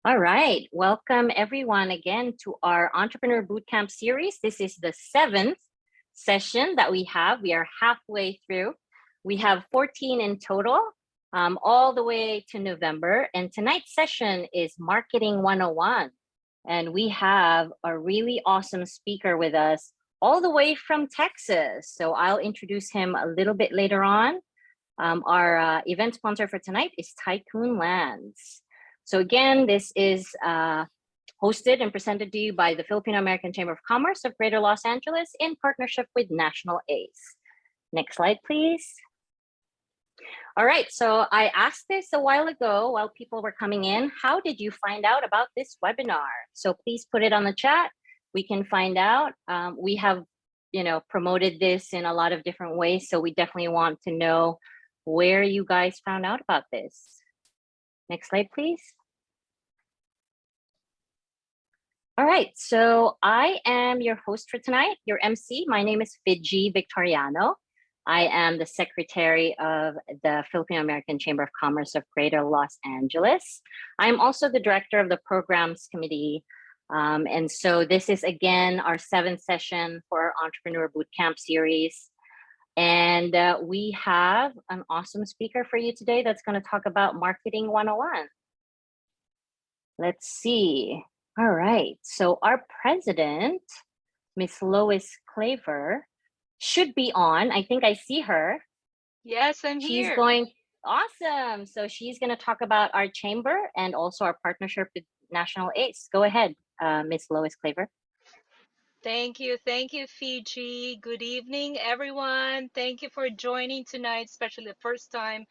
All right. Welcome everyone again to our Entrepreneur Bootcamp series. This is the 7th session that we have. We are halfway through. We have 14 in total, all the way to November. And tonight's session is Marketing 101. And we have a really awesome speaker with us all the way from Texas. So I'll introduce him a little bit later on. Our event sponsor for tonight is Tycoon Lands. So again, this is hosted and presented to you by the Filipino American Chamber of Commerce of Greater Los Angeles in partnership with National ACE. Next slide, please. All right, so I asked this a while ago while people were coming in. How did you find out about this webinar? So please put it on the chat. We can find out. We have, promoted this in a lot of different ways. So we definitely want to know where you guys found out about this. Next slide, please. All right, so I am your host for tonight, your MC. My name is Fiji Victoriano. I am the secretary of the Filipino American Chamber of Commerce of Greater Los Angeles. I'm also the director of the programs committee. And so this is again our 7th session for our Entrepreneur Bootcamp series. And we have an awesome speaker for you today that's going to talk about Marketing 101. Let's see. All right. So our president, Miss Lois Claver, should be on. I think I see her. Yes, I'm She's here. going, awesome. So she's going to talk about our chamber and also our partnership with National ACE. Go ahead, Miss Lois Claver. Thank you, Fiji. Good evening, everyone. Thank you for joining tonight, especially the first time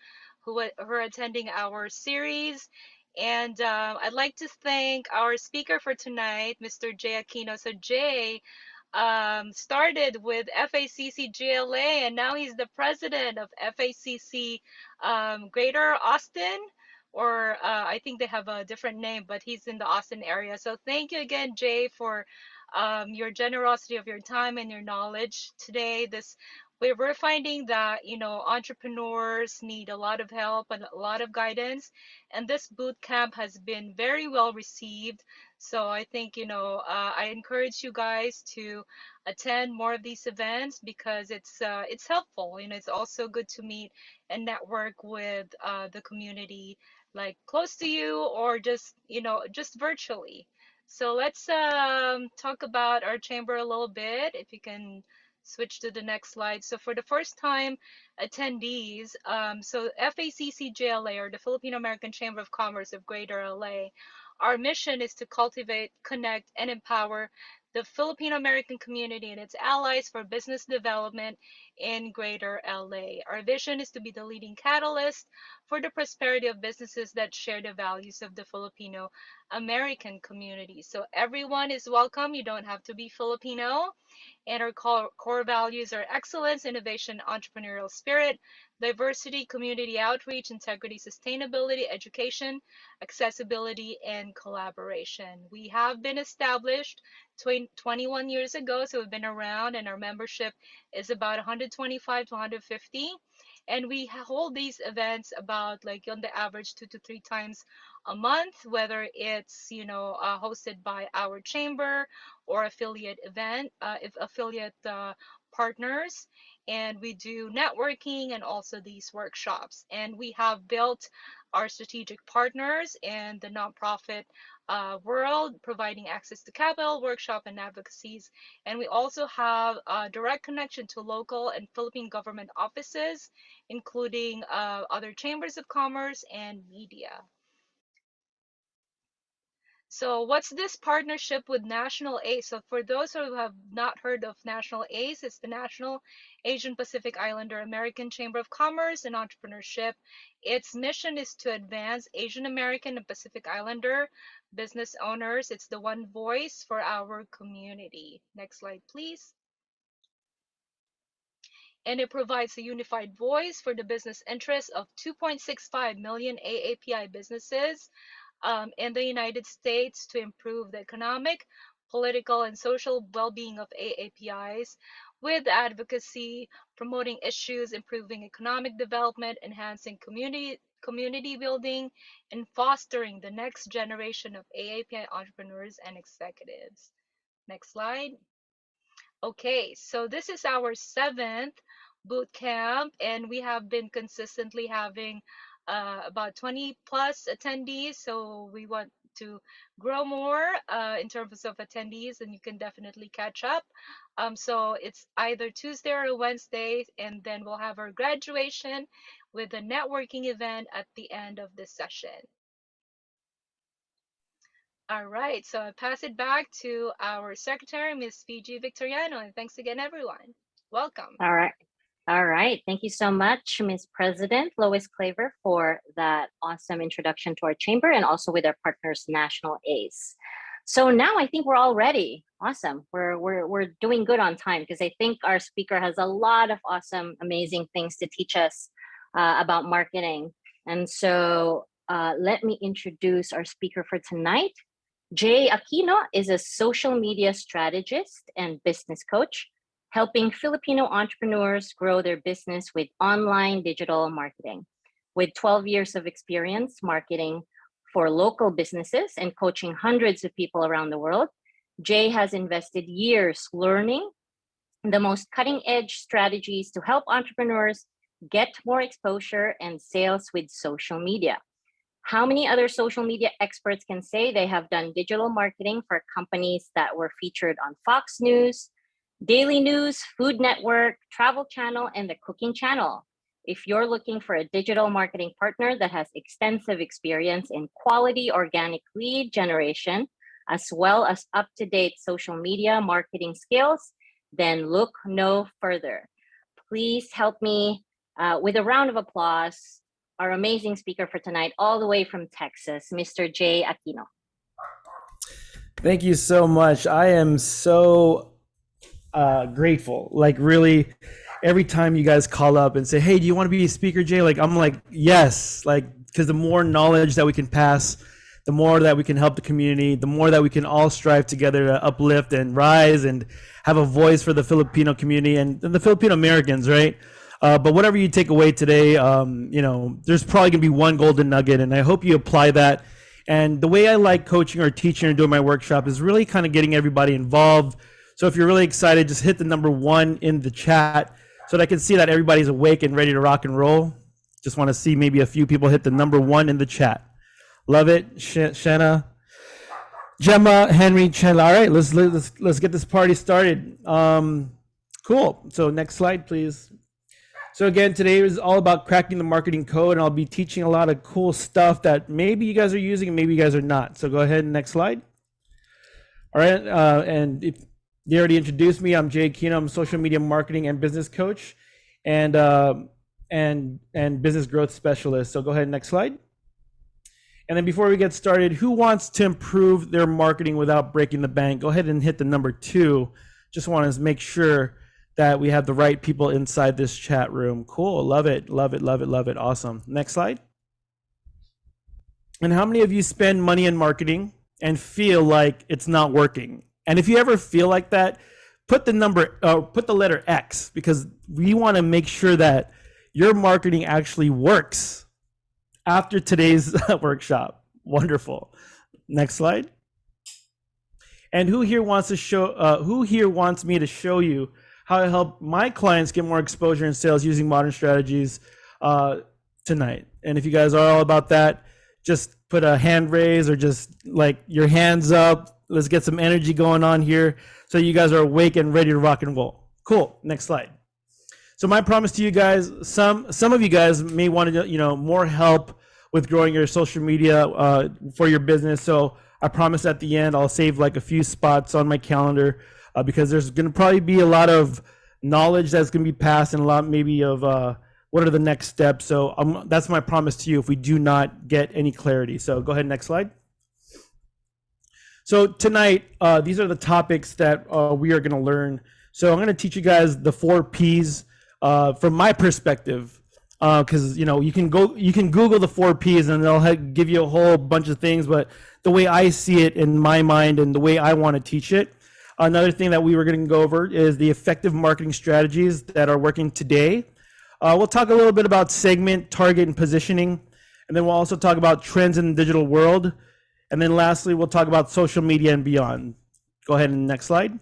who are attending our series. And I'd like to thank our speaker for tonight, Mr. Jay Aquino. So Jay started with FACC GLA, and now he's the president of FACC Greater Austin. Or I think they have a different name, but he's in the Austin area. So thank you again, Jay, for your generosity of your time and your knowledge today. We're finding that entrepreneurs need a lot of help and a lot of guidance, and this boot camp has been very well received. So I think I encourage you guys to attend more of these events because it's helpful. It's also good to meet and network with the community, like close to you, or just virtually. So let's talk about our chamber a little bit. If you can switch to the next slide. So for the first time attendees, so FACC GLA, or the Filipino American Chamber of Commerce of Greater LA, our mission is to cultivate, connect, and empower the Filipino American community and its allies for business development in Greater LA. Our vision is to be the leading catalyst for the prosperity of businesses that share the values of the Filipino American community. So everyone is welcome. You don't have to be Filipino. And our core values are excellence, innovation, entrepreneurial spirit, diversity, community outreach, integrity, sustainability, education, accessibility, and collaboration. We have been established 21 years ago, so we've been around, and our membership is about 125 to 150. And we hold these events about, like, on the average 2 to 3 times a month, whether it's hosted by our chamber or affiliate partners. And we do networking and also these workshops. And we have built our strategic partners in the nonprofit world, providing access to capital, workshop, and advocacies. And we also have a direct connection to local and Philippine government offices, including other chambers of commerce and media. So what's this partnership with National ACE? So for those who have not heard of National ACE, it's the National Asian Pacific Islander American Chamber of Commerce and Entrepreneurship. Its mission is to advance Asian American and Pacific Islander business owners. It's the one voice for our community. Next slide, please. And it provides a unified voice for the business interests of 2.65 million AAPI businesses in the United States to improve the economic, political, and social well-being of AAPIs. with advocacy, promoting issues, improving economic development, enhancing community building, and fostering the next generation of AAPI entrepreneurs and executives. Next slide. Okay, so this is our seventh boot camp, and we have been consistently having about 20 plus attendees. So we want to grow more in terms of attendees, and you can definitely catch up. So it's either Tuesday or Wednesday, and then we'll have our graduation with a networking event at the end of this session. All right, so I pass it back to our secretary, Ms. Fiji Victoriano, and thanks again, everyone. Welcome. All right. All right. Thank you so much, Ms. President Lois Claver, for that awesome introduction to our chamber and also with our partners, National ACE. So now I think we're all ready. Awesome. We're doing good on time because I think our speaker has a lot of awesome, amazing things to teach us about marketing. And so let me introduce our speaker for tonight. Jay Aquino is a social media strategist and business coach, helping Filipino entrepreneurs grow their business with online digital marketing. With 12 years of experience marketing for local businesses and coaching hundreds of people around the world, Jay has invested years learning the most cutting-edge strategies to help entrepreneurs get more exposure and sales with social media. How many other social media experts can say they have done digital marketing for companies that were featured on Fox News, Daily News, Food Network, Travel Channel, and the Cooking Channel? If you're looking for a digital marketing partner that has extensive experience in quality organic lead generation, as well as up-to-date social media marketing skills, then look no further. Please help me with a round of applause, our amazing speaker for tonight, all the way from Texas, Mr. Jay Aquino. Thank you so much. I am so grateful. Like really, every time you guys call up and say, "Hey, do you want to be a speaker, Jay?" Like I'm like, yes, like because the more knowledge that we can pass, the more that we can help the community, the more that we can all strive together to uplift and rise and have a voice for the Filipino community and the Filipino Americans, right? But whatever you take away today, you know, there's probably gonna be one golden nugget, and I hope you apply that. And the way I like coaching or teaching or doing my workshop is really kind of getting everybody involved. So if you're really excited, just hit the number 1 in the chat so that I can see that everybody's awake and ready to rock and roll. Just want to see maybe a few people hit the number 1 in the chat. Love it, Shanna, Gemma, Henry, Chen. All right, let's get this party started. Cool. So next slide, please. So again, today is all about cracking the marketing code, and I'll be teaching a lot of cool stuff that maybe you guys are using and maybe you guys are not. So go ahead and next slide. All right, and if they already introduced me, I'm Jay Aquino. I'm a social media marketing and business coach and business growth specialist. So go ahead, next slide. And then before we get started, who wants to improve their marketing without breaking the bank? Go ahead and hit the number 2. Just want to make sure that we have the right people inside this chat room. Cool, love it, love it, love it, love it, awesome. Next slide. And how many of you spend money in marketing and feel like it's not working? And if you ever feel like that, put the letter X, because we want to make sure that your marketing actually works after today's workshop. Wonderful. Next slide. And who here wants me to show you how to help my clients get more exposure and sales using modern strategies tonight? And if you guys are all about that, just put a hand raise or just like your hands up. Let's get some energy going on here so you guys are awake and ready to rock and roll. Cool. Next slide. So my promise to you guys, some of you guys may want to, you know, more help with growing your social media for your business. So I promise at the end I'll save like a few spots on my calendar because there's going to probably be a lot of knowledge that's going to be passed and a lot maybe of what are the next steps. So that's my promise to you if we do not get any clarity. So go ahead, next slide. So tonight, these are the topics that we are going to learn. So I'm going to teach you guys the 4 Ps from my perspective, because you know you can Google the 4 Ps and they'll give you a whole bunch of things. But the way I see it in my mind and the way I want to teach it, Another thing that we were going to go over is the effective marketing strategies that are working today. We'll talk a little bit about segment, target, and positioning. And then we'll also talk about trends in the digital world. And then lastly, we'll talk about social media and beyond. Go ahead and next slide.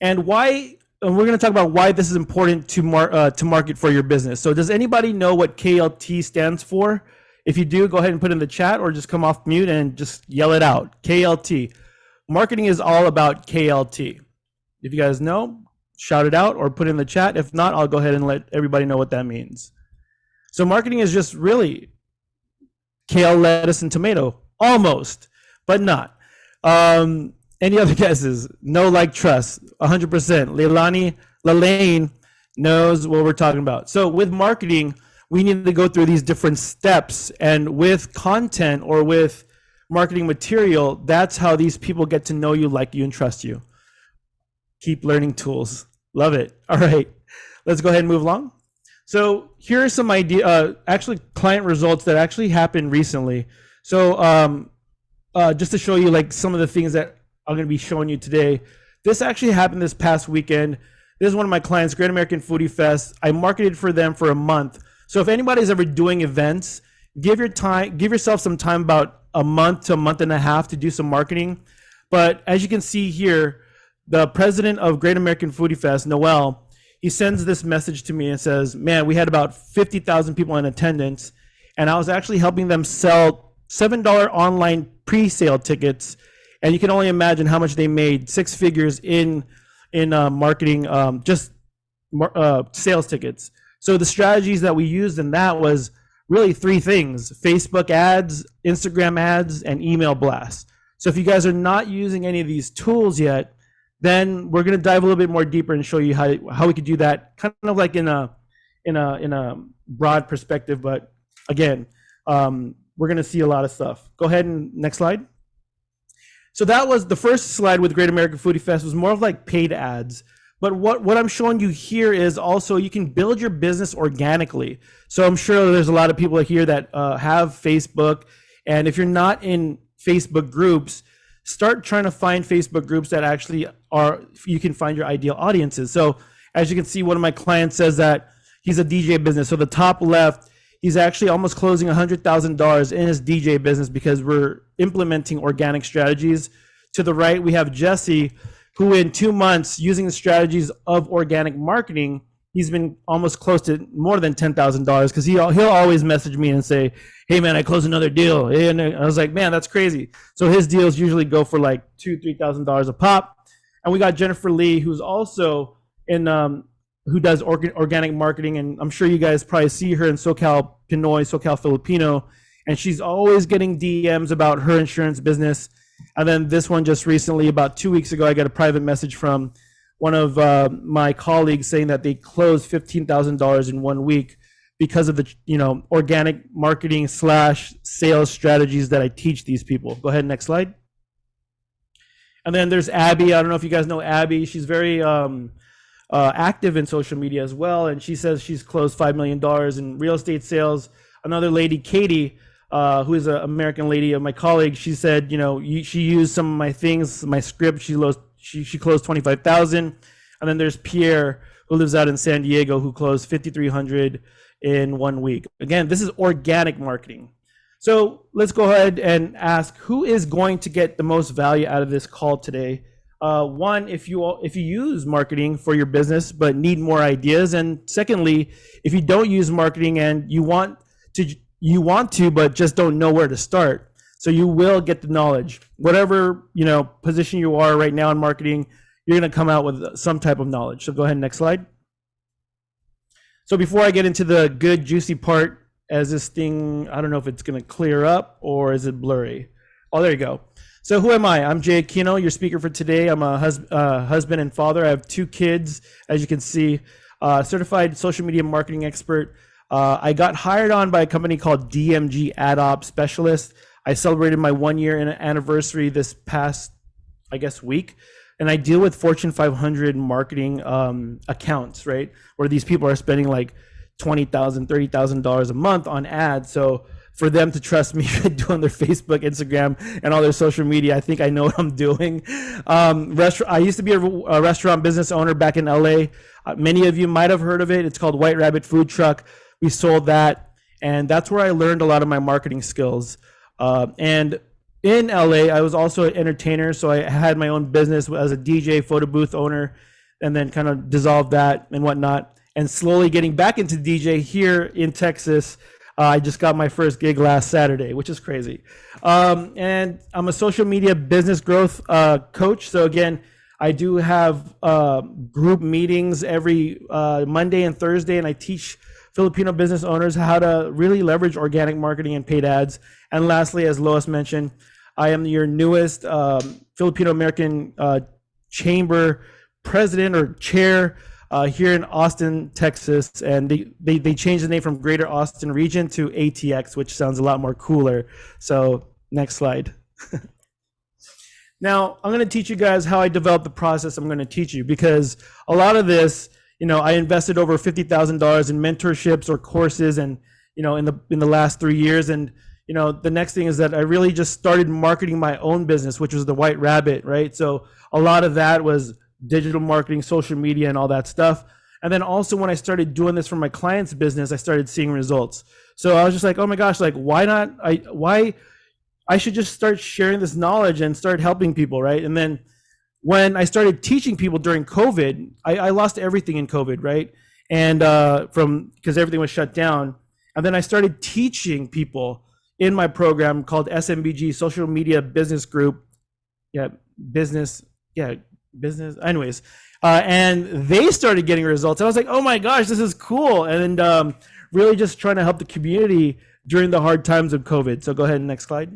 And why, and we're going to talk about why this is important to market for your business. So does anybody know what KLT stands for? If you do, go ahead and put it in the chat or just come off mute and just yell it out. KLT. Marketing is all about KLT. If you guys know, shout it out or put it in the chat. If not, I'll go ahead and let everybody know what that means. So marketing is just really kale, lettuce, and tomato. Almost, but not. Any other guesses? No, like, trust. 100%. Lelaine knows what we're talking about. So with marketing, we need to go through these different steps. And with content or with marketing material, that's how these people get to know you, like you, and trust you. Keep learning tools. Love it. All right, let's go ahead and move along. So here are some actually client results that actually happened recently. So just to show you like some of the things that I'm going to be showing you today. This actually happened this past weekend. This is one of my clients, Great American Foodie Fest. I marketed for them for a month. So if anybody's ever doing events, give yourself some time, about a month to a month and a half, to do some marketing. But as you can see here, the president of Great American Foodie Fest, Noel, he sends this message to me and says, man, we had about 50,000 people in attendance, and I was actually helping them sell $7 online pre-sale tickets. And you can only imagine how much they made, 6 figures in marketing, sales tickets. So the strategies that we used in that was really 3 things: Facebook ads, Instagram ads, and email blasts. So if you guys are not using any of these tools yet, then we're going to dive a little bit more deeper and show you how we could do that, kind of like in a broad perspective. But again, we're going to see a lot of stuff. Go ahead and next slide. So that was the first slide with Great American Foodie Fest, was more of like paid ads. But what I'm showing you here is also you can build your business organically. So I'm sure there's a lot of people here that have Facebook. And if you're not in Facebook groups, start trying to find Facebook groups that actually you can find your ideal audiences. So as you can see, one of my clients says that he's a DJ business. So the top left, he's actually almost closing $100,000 in his DJ business because we're implementing organic strategies. To the right, we have Jesse, who in 2 months, using the strategies of organic marketing, he's been almost close to more than $10,000, because he'll always message me and say, hey man, I closed another deal. And I was like, man, that's crazy. So his deals usually go for like $2,000, $3,000 a pop. And we got Jennifer Lee, who's also who does organic marketing. And I'm sure you guys probably see her in SoCal Pinoy, SoCal Filipino. And she's always getting DMs about her insurance business. And then this one just recently, about 2 weeks ago, I got a private message from one of my colleagues saying that they closed $15,000 in 1 week because of the organic marketing / sales strategies that I teach these people. Go ahead, next slide. And then there's Abby. I don't know if you guys know Abby. She's very active in social media as well, and she says she's closed $5 million in real estate sales. Another lady, Katie, who is an American lady of my colleague, she said, she used some of my things, my script. She closed 25,000. And then there's Pierre, who lives out in San Diego, who closed 5,300 in 1 week. Again, this is organic marketing. So let's go ahead and ask, who is going to get the most value out of this call today? One, if you use marketing for your business but need more ideas, and secondly, if you don't use marketing and you want to but just don't know where to start. So you will get the knowledge. Whatever position you are right now in marketing, you're going to come out with some type of knowledge. So go ahead, next slide. So before I get into the good juicy part, as this thing, I don't know if it's going to clear up or is it blurry? Oh, there you go. So who am I? I'm Jay Aquino, your speaker for today. I'm a husband and father. I have 2 kids, as you can see, certified social media marketing expert. I got hired on by a company called DMG Ad Op Specialist. I celebrated my 1-year anniversary this past, week. And I deal with Fortune 500 marketing accounts, right? Where these people are spending like $20,000, $30,000 a month on ads. So for them to trust me doing their Facebook, Instagram, and all their social media. I think I know what I'm doing. I used to be a restaurant business owner back in LA. Many of you might have heard of it. It's called White Rabbit Food Truck. We sold that, and that's where I learned a lot of my marketing skills. And in LA, I was also an entertainer, so I had my own business as a DJ, photo booth owner, and then kind of dissolved that and whatnot. And slowly getting back into DJ here in Texas. I just got my first gig last Saturday, which is crazy. And I'm a social media business growth coach. So again, I do have group meetings every Monday and Thursday, and I teach Filipino business owners how to really leverage organic marketing and paid ads. And lastly, as Lois mentioned, I am your newest Filipino American Chamber president or chair here in Austin, Texas. And they changed the name from Greater Austin Region to ATX, which sounds a lot more cooler. So next slide. Now, I'm going to teach you guys how I developed the process I'm going to teach you, because a lot of this, I invested over $50,000 in mentorships or courses, and in the last 3 years. And the next thing is that I really just started marketing my own business, which was the White Rabbit, right? So a lot of that was digital marketing, social media, and all that stuff. And then also when I started doing this for my clients' business, I started seeing results. So I was just like, oh my gosh, like why I should just start sharing this knowledge and start helping people, right? And then when I started teaching people during COVID, I lost everything in COVID, right? And because everything was shut down. And then I started teaching people in my program called SMBG, Social Media Business Group. Business. Anyways, and they started getting results. I was like, oh my gosh, this is cool. And really just trying to help the community during the hard times of COVID. So go ahead, next slide.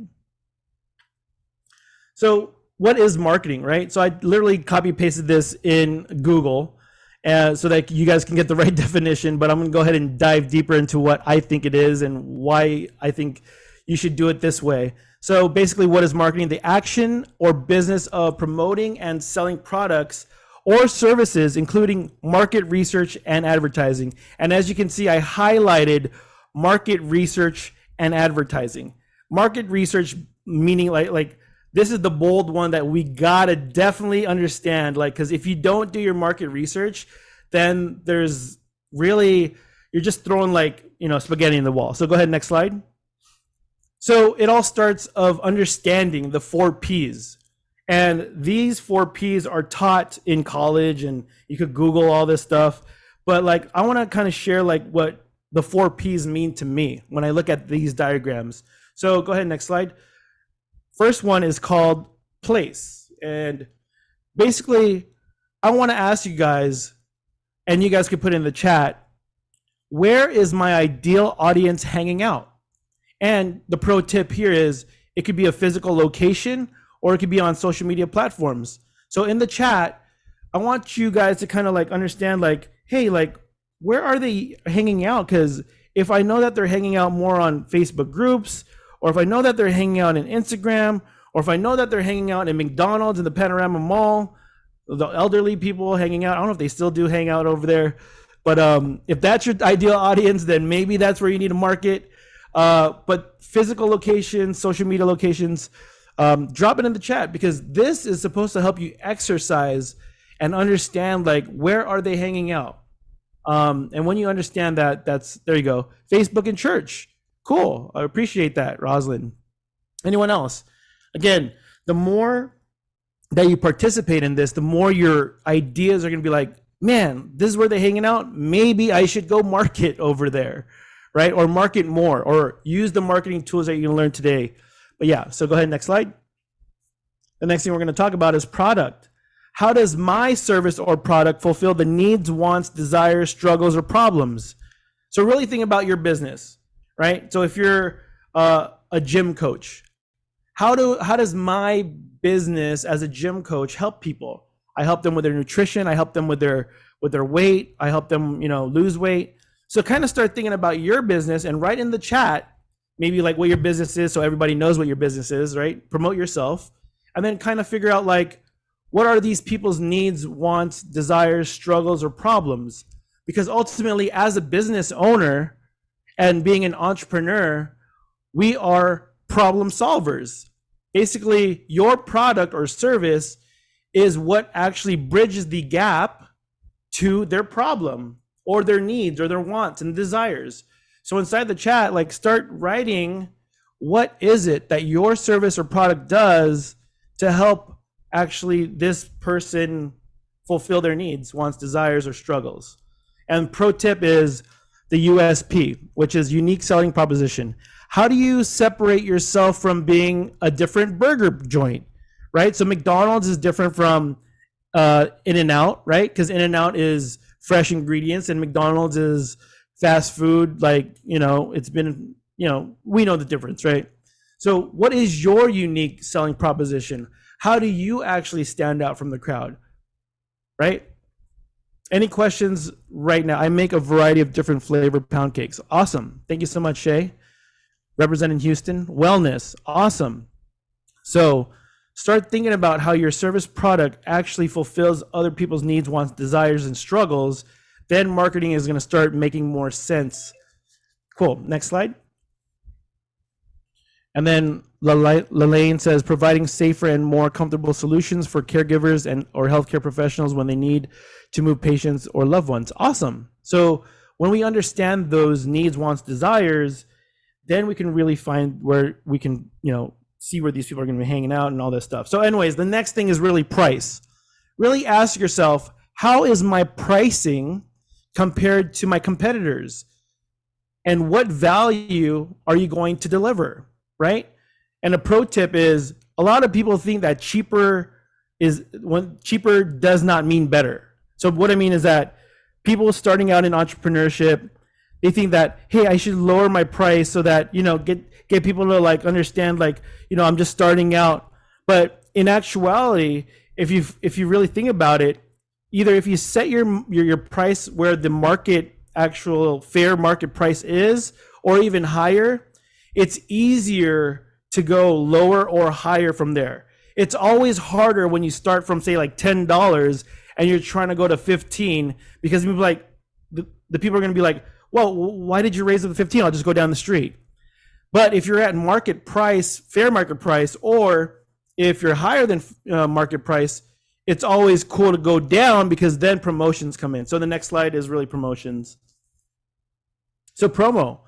So what is marketing, right? So I literally copy pasted this in Google so that you guys can get the right definition, but I'm gonna go ahead and dive deeper into what I think it is and why I think you should do it this way. So basically, what is marketing? The action or business of promoting and selling products or services, including market research and advertising. And as you can see, I highlighted market research and advertising. Market research meaning like this is the bold one that we gotta definitely understand. Because if you don't do your market research, then there's really, you're just throwing spaghetti in the wall. So go ahead, next slide. So it all starts of understanding the 4 Ps. And these 4 Ps are taught in college, and you could Google all this stuff. But I want to kind of share what the 4 Ps mean to me when I look at these diagrams. So go ahead, next slide. First one is called place. And basically, I want to ask you guys, and you guys could put in the chat, where is my ideal audience hanging out? And the pro tip here is it could be a physical location or it could be on social media platforms. So in the chat, I want you guys to kind of understand hey, where are they hanging out? Because if I know that they're hanging out more on Facebook groups, or if I know that they're hanging out in Instagram, or if I know that they're hanging out in McDonald's in the Panorama Mall, the elderly people hanging out, I don't know if they still do hang out over there, but if that's your ideal audience, then maybe that's where you need to market. But physical locations, social media locations, drop it in the chat, because this is supposed to help you exercise and understand where are they hanging out. And when you understand that, there you go. Facebook and church. Cool. I appreciate that, Roslyn. Anyone else? Again, the more that you participate in this, the more your ideas are going to be man, this is where they're hanging out. Maybe I should go market over there. Right? Or market more, or use the marketing tools that you're going to learn today. But yeah, so go ahead, next slide. The next thing we're going to talk about is product. How does my service or product fulfill the needs, wants, desires, struggles, or problems? So really think about your business, right? So if you're a gym coach, how does my business as a gym coach help people? I help them with their nutrition. I help them with their weight. I help them, lose weight. So kind of start thinking about your business and write in the chat, maybe what your business is, so everybody knows what your business is, right? Promote yourself, and then kind of figure out what are these people's needs, wants, desires, struggles, or problems? Because ultimately, as a business owner and being an entrepreneur, We are problem solvers. Basically, your product or service is what actually bridges the gap to their problem or their needs or their wants and desires. So inside the chat, like, start writing, what is it that your service or product does to help actually this person fulfill their needs, wants, desires, or struggles. And pro tip is the USP, which is unique selling proposition. How do you separate yourself from being a different burger joint, right? So McDonald's is different from In-N-Out, right? Because In-N-Out is fresh ingredients and McDonald's is fast food. Like, it's been, we know the difference, right? So what is your unique selling proposition? How do you actually stand out from the crowd, right? Any questions right now? I make a variety of different flavored pound cakes. Awesome. Thank you so much, Shay. Representing Houston. Wellness. Awesome. So start thinking about how your service product actually fulfills other people's needs, wants, desires, and struggles. Then marketing is going to start making more sense. Cool. Next slide. And then Lalaine says, providing safer and more comfortable solutions for caregivers and or healthcare professionals when they need to move patients or loved ones. Awesome. So when we understand those needs, wants, desires, then we can really find where we can, see where these people are going to be hanging out and all this stuff. So anyways, the next thing is really price. Really ask yourself, how is my pricing compared to my competitors? And what value are you going to deliver, right? And a pro tip is, a lot of people think that cheaper does not mean better. So what I mean is that people starting out in entrepreneurship, they think that, hey, I should lower my price so that, get people to like understand, like, I'm just starting out. But in actuality, if you really think about it, either if you set your price where the actual fair market price is, or even higher, it's easier to go lower or higher from there. It's always harder when you start from, say, like $10 and you're trying to go to 15, because people like the people are going to be like, well, why did you raise it to 15? I'll just go down the street. But if you're at market price, fair market price, or if you're higher than market price, it's always cool to go down, because then promotions come in. So the next slide is really promotions. So promo,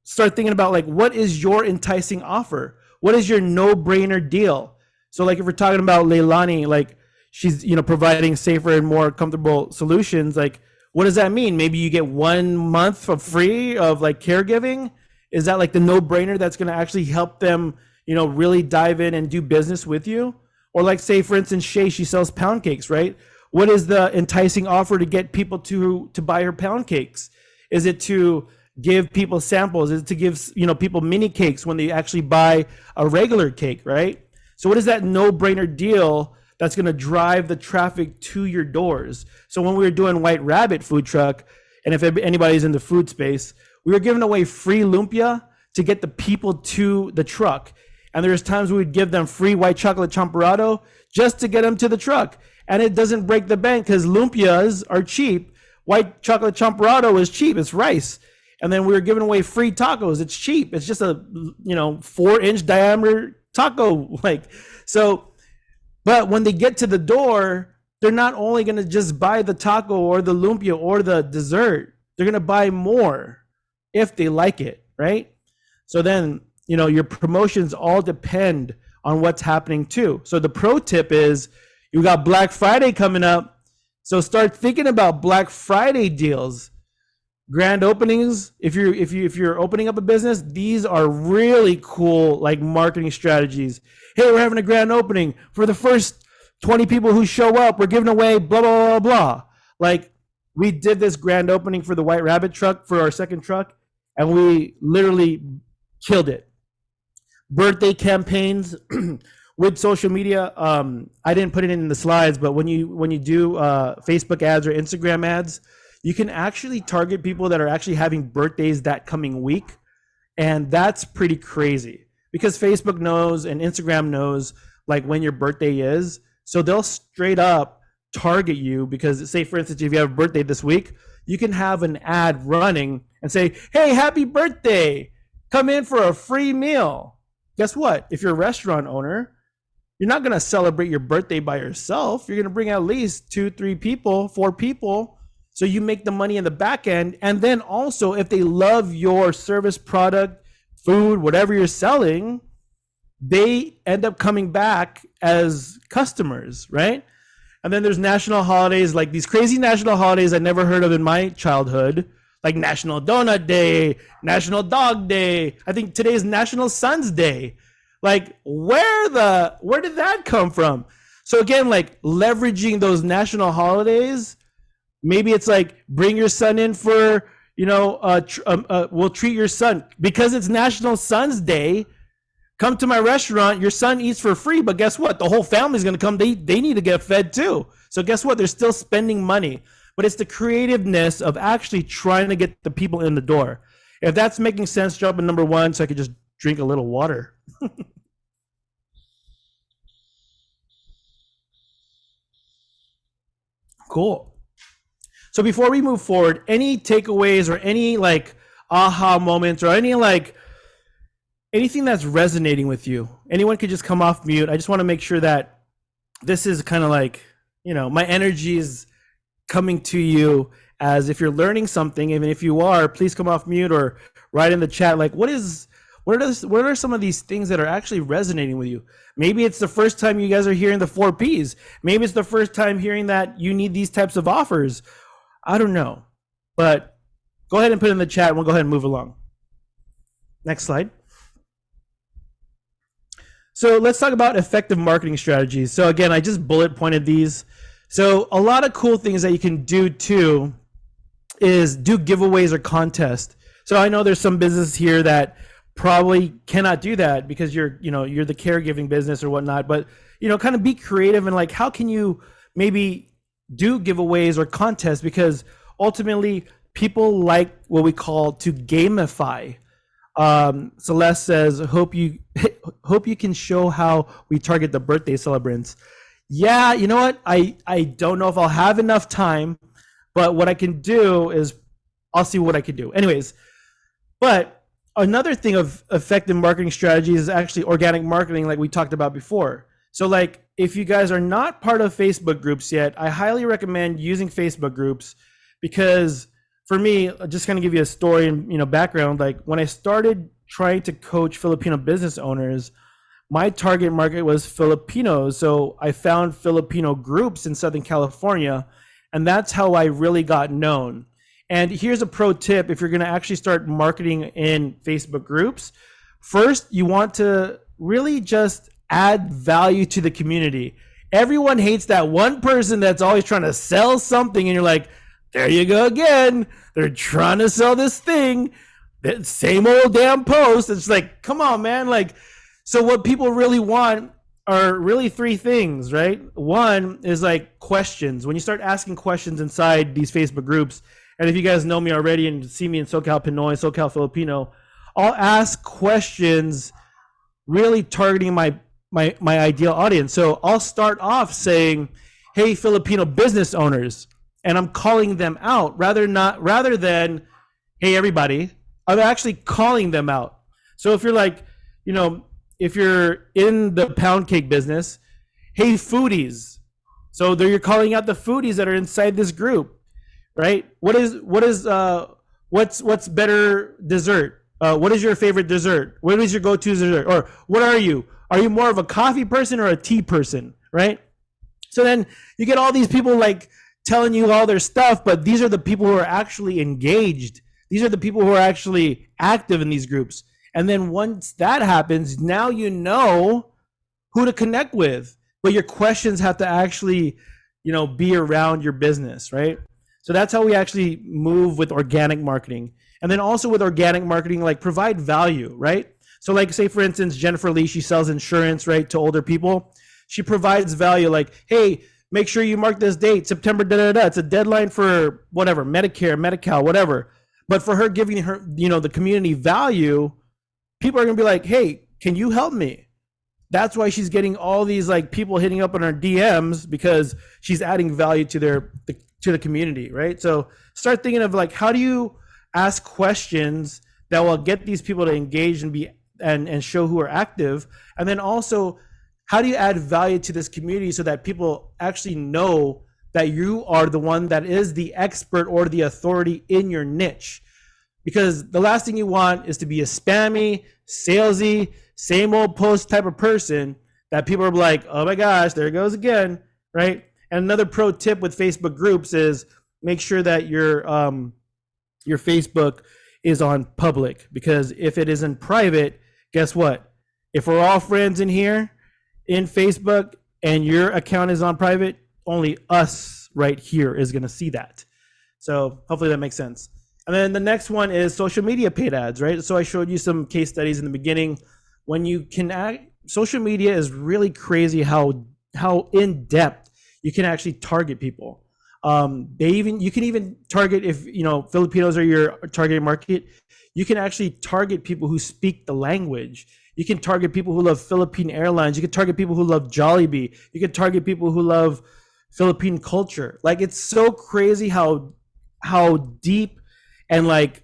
start thinking about, like, what is your enticing offer? What is your no-brainer deal? So like if we're talking about Leilani, like she's, providing safer and more comfortable solutions, like what does that mean? Maybe you get 1 month for free of like caregiving. Is that like the no-brainer that's going to actually help them, really dive in and do business with you? Or like, say, for instance, Shay, she sells pound cakes, right? What is the enticing offer to get people to buy her pound cakes? Is it to give people samples? Is it to give, people mini cakes when they actually buy a regular cake, right? So what is that no-brainer deal that's going to drive the traffic to your doors? So when we were doing White Rabbit food truck, and if anybody's in the food space, we were giving away free lumpia to get the people to the truck. And there's times we would give them free white chocolate champorado just to get them to the truck. And it doesn't break the bank because lumpias are cheap. White chocolate champorado is cheap. It's rice. And then we were giving away free tacos. It's cheap. It's just a 4-inch diameter taco. But when they get to the door, they're not only going to just buy the taco or the lumpia or the dessert. They're going to buy more if they like it, right? So then, your promotions all depend on what's happening too. So the pro tip is, you got Black Friday coming up. So start thinking about Black Friday deals. Grand openings. If you're opening up a business, these are really cool, like, marketing strategies. Hey, we're having a grand opening. For the first 20 people who show up, we're giving away blah, blah, blah, blah. Like, we did this grand opening for the White Rabbit truck, for our second truck, and we literally killed it. Birthday campaigns with social media. I didn't put it in the slides, but when you do Facebook ads or Instagram ads, you can actually target people that are actually having birthdays that coming week. And that's pretty crazy, because Facebook knows and Instagram knows, like, when your birthday is. So they'll straight up target you, because, say, for instance, if you have a birthday this week, you can have an ad running and say, hey, happy birthday. come in for a free meal. Guess what? If you're a restaurant owner, you're not going to celebrate your birthday by yourself. You're going to bring at least 2, 3 people, 4 people. So you make the money in the back end. And then also, if they love your service, product, food, whatever you're selling, they end up coming back as customers, right? And then there's national holidays, like these crazy national holidays I never heard of in my childhood, like National Donut Day, National Dog Day. I think today is National Sons Day. Like, where did that come from? So again, like leveraging those national holidays, maybe it's like bring your son in for, we'll treat your son because it's National Sons Day. Come to my restaurant, your son eats for free, but guess what? The whole family's gonna come. They need to get fed too. So guess what? They're still spending money, but it's the creativeness of actually trying to get the people in the door. If that's making sense, jump in number 1 so I could just drink a little water. Cool. So before we move forward, any takeaways or any like aha moments or any like anything that's resonating with you? Anyone could just come off mute. I just want to make sure that this is kind of like, my energy is coming to you as if you're learning something. Even if you are, please come off mute or write in the chat. Like, what are some of these things that are actually resonating with you? Maybe it's the first time you guys are hearing the 4 Ps. Maybe it's the first time hearing that you need these types of offers. I don't know, but go ahead and put it in the chat and we'll go ahead and move along. Next slide. So let's talk about effective marketing strategies. So again, I just bullet pointed these. So a lot of cool things that you can do too is do giveaways or contests. So I know there's some business here that probably cannot do that because you're the caregiving business or whatnot, but kind of be creative and like, how can you maybe do giveaways or contests? Because ultimately people like what we call to gamify. Celeste says, hope you can show how we target the birthday celebrants. Yeah, you know what? I don't know if I'll have enough time, but what I can do is I'll see what I can do. Anyways, but another thing of effective marketing strategy is actually organic marketing, like we talked about before. So like if you guys are not part of Facebook groups yet, I highly recommend using Facebook groups because for me, just kind of give you a story and background. Like when I started trying to coach Filipino business owners, my target market was Filipinos. So I found Filipino groups in Southern California, and that's how I really got known. And here's a pro tip: if you're going to actually start marketing in Facebook groups, first you want to really just add value to the community. Everyone hates that one person that's always trying to sell something, and you're like, there you go again. They're trying to sell this thing. That same old damn post. It's like, come on, man. Like, so what people really want are really 3 things, right? One is like questions. When you start asking questions inside these Facebook groups, and if you guys know me already and see me in SoCal Pinoy, SoCal Filipino, I'll ask questions really targeting my ideal audience. So I'll start off saying, hey, Filipino business owners. And I'm calling them out rather than, hey, everybody. I'm actually calling them out. So if you're like, if you're in the pound cake business, hey, foodies. So there you're calling out the foodies that are inside this group, right? What's better dessert? What is your favorite dessert? What is your go-to dessert? Or what are you? Are you more of a coffee person or a tea person, right? So then you get all these people like telling you all their stuff, but these are the people who are actually engaged. These are the people who are actually active in these groups. And then once that happens, now you know who to connect with, but your questions have to actually, be around your business, right? So that's how we actually move with organic marketing. And then also with organic marketing, like provide value, right? So like say for instance, Jennifer Lee, she sells insurance, right, to older people. She provides value like, hey, make sure you mark this date, September, It's a deadline for whatever, Medicare, Medi-Cal, whatever. But for her giving her, the community value, people are going to be like, hey, can you help me? That's why she's getting all these like people hitting up on her DMs because she's adding value to the community, right? So start thinking of like, how do you ask questions that will get these people to engage and be and show who are active. And then also, how do you add value to this community so that people actually know that you are the one that is the expert or the authority in your niche? Because the last thing you want is to be a spammy, salesy, same old post type of person that people are like, oh my gosh, there it goes again, right? And another pro tip with Facebook groups is make sure that your Facebook is on public, because if it is in private, guess what? If we're all friends in here in Facebook and your account is on private, only us right here is going to see that. So hopefully that makes sense. And then the next one is social media paid ads, right? So I showed you some case studies in the beginning. When you can social media is really crazy how in depth you can actually target people. You can even target, if Filipinos are your target market, you can actually target people who speak the language. You can target people who love Philippine airlines. You can target people who love Jollibee. You can target people who love Philippine culture. Like, it's so crazy how deep and like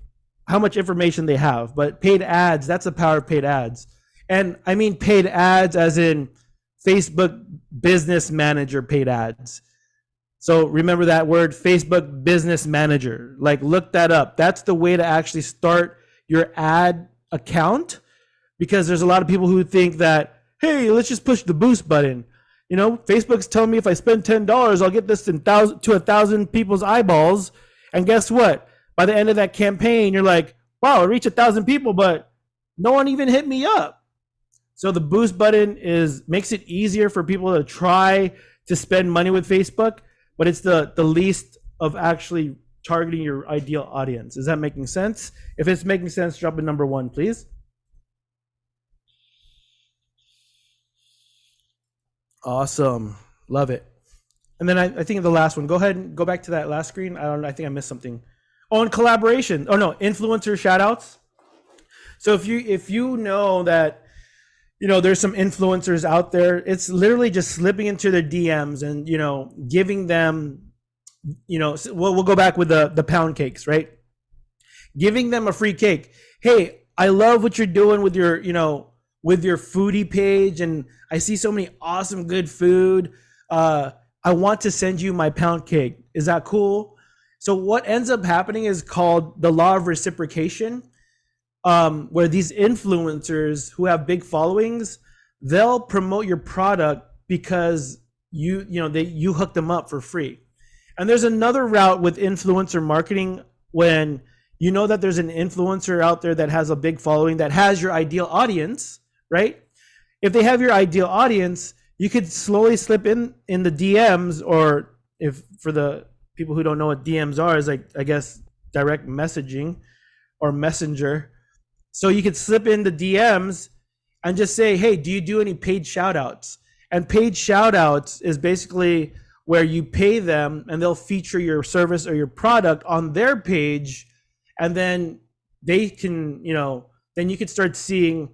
how much information they have. But paid ads, that's the power of paid ads. And I mean paid ads as in Facebook Business Manager paid ads. So remember that word, Facebook Business Manager. Like, look that up. That's the way to actually start your ad account, because there's a lot of people who think that, hey, let's just push the boost button. Facebook's telling me if I spend $10, I'll get this to 1,000 people's eyeballs. And guess what? By the end of that campaign, you're like, wow, I reached 1,000 people, but no one even hit me up. So the boost button makes it easier for people to try to spend money with Facebook, but it's the least of actually targeting your ideal audience. Is that making sense? If it's making sense, drop a number 1, please. Awesome. Love it. And then I think the last one, go ahead and go back to that last screen. I think I missed something. Oh, and collaboration. Oh no, influencer shout outs. So if you know that, there's some influencers out there, it's literally just slipping into their DMs and, giving them, we'll go back with the pound cakes, right? Giving them a free cake. Hey, I love what you're doing with your, with your foodie page, and I see so many awesome good food. I want to send you my pound cake. Is that cool? So what ends up happening is called the Law of Reciprocation, where these influencers who have big followings, they'll promote your product because you hook them up for free. And there's another route with influencer marketing when you know that there's an influencer out there that has a big following, that has your ideal audience, right? If they have your ideal audience, you could slowly slip in the DMs, or if for the people who don't know what DMs are, is like, I guess, direct messaging or messenger. So you could slip in the DMs and just say, hey, do you do any paid shout outs? And paid shout outs is basically where you pay them and they'll feature your service or your product on their page. And then they can, then you can start seeing,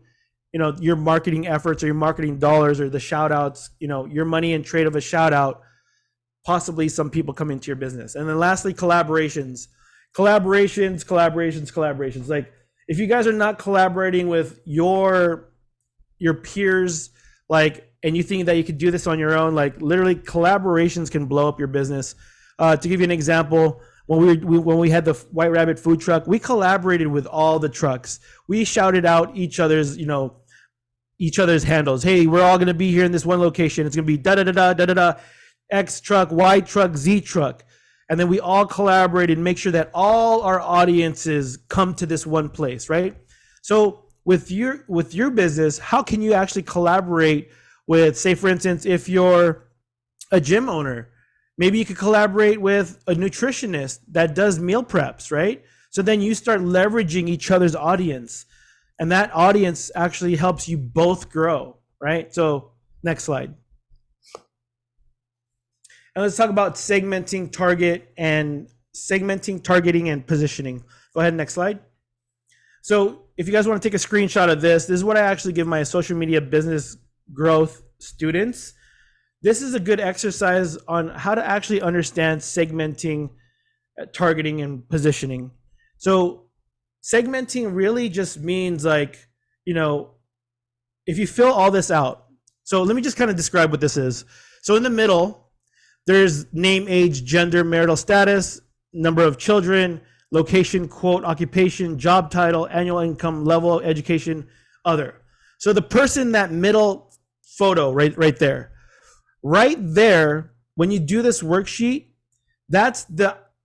your marketing efforts or your marketing dollars or the shout outs, your money in trade of a shout out, possibly some people come into your business. And then lastly, collaborations. Like, if you guys are not collaborating with your peers, like, and you think that you could do this on your own, like, literally collaborations can blow up your business. To give you an example, when we had the White Rabbit food truck, we collaborated with all the trucks. We shouted out each other's handles. Hey, we're all going to be here in this one location. It's going to be da da da da da da da, X truck, Y truck, Z truck. And then we all collaborated and make sure that all our audiences come to this one place, right? So with your business, how can you actually collaborate with, say, for instance, if you're a gym owner, maybe you could collaborate with a nutritionist that does meal preps, right? So then you start leveraging each other's audience, and that audience actually helps you both grow, right? So next slide. And let's talk about segmenting, targeting, and positioning. Go ahead, next slide. So if you guys want to take a screenshot of this is what I actually give my social media business growth students. This is a good exercise on how to actually understand segmenting, targeting, and positioning. So segmenting really just means like, you know, if you fill all this out. So let me just kind of describe what this is. So in the middle, there's name, age, gender, marital status, number of children, location, quote, occupation, job title, annual income, level of education, other. So the person, that middle photo right there, when you do this worksheet, that's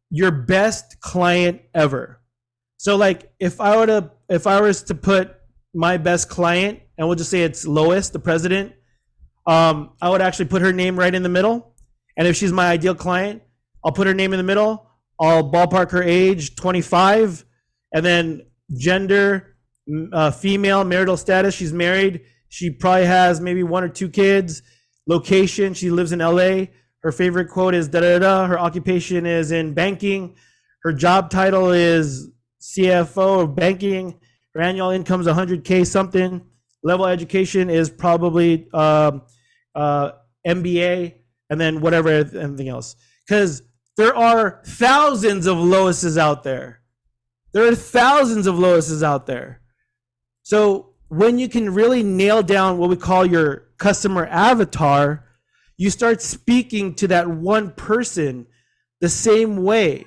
your best client ever. So like if I was to put my best client, and we'll just say it's Lois, the president, I would actually put her name right in the middle. And if she's my ideal client, I'll put her name in the middle. I'll ballpark her age, 25, and then gender, female, marital status, she's married. She probably has maybe 1 or 2 kids. Location, she lives in LA. Her favorite quote is da da da. Her occupation is in banking. Her job title is CFO of banking. Her annual income is 100K something. Level of education is probably MBA, and then whatever, anything else. Because there are thousands of Loises out there. There are thousands of Loises out there. So when you can really nail down what we call your customer avatar, you start speaking to that one person the same way,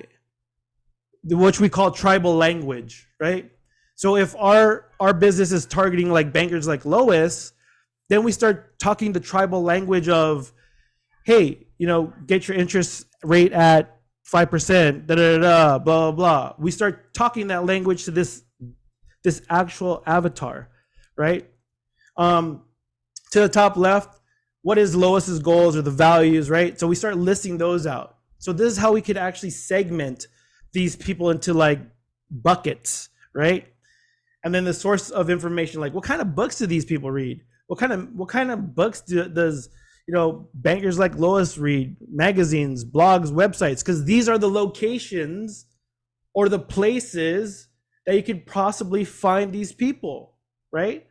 which we call tribal language, right? So if our business is targeting like bankers like Lois, then we start talking the tribal language of, hey, you know, get your interest rate at 5%, da da da, blah blah blah. We start talking that language to this actual avatar, right? To the top left, what is Lois's goals or the values, right? So we start listing those out. So this is how we could actually segment these people into like buckets, right? And then the source of information, like what kind of books do these people read? What kind of books does, you know, bankers like Lois read? Magazines, blogs, websites, because these are the locations or the places that you could possibly find these people, right?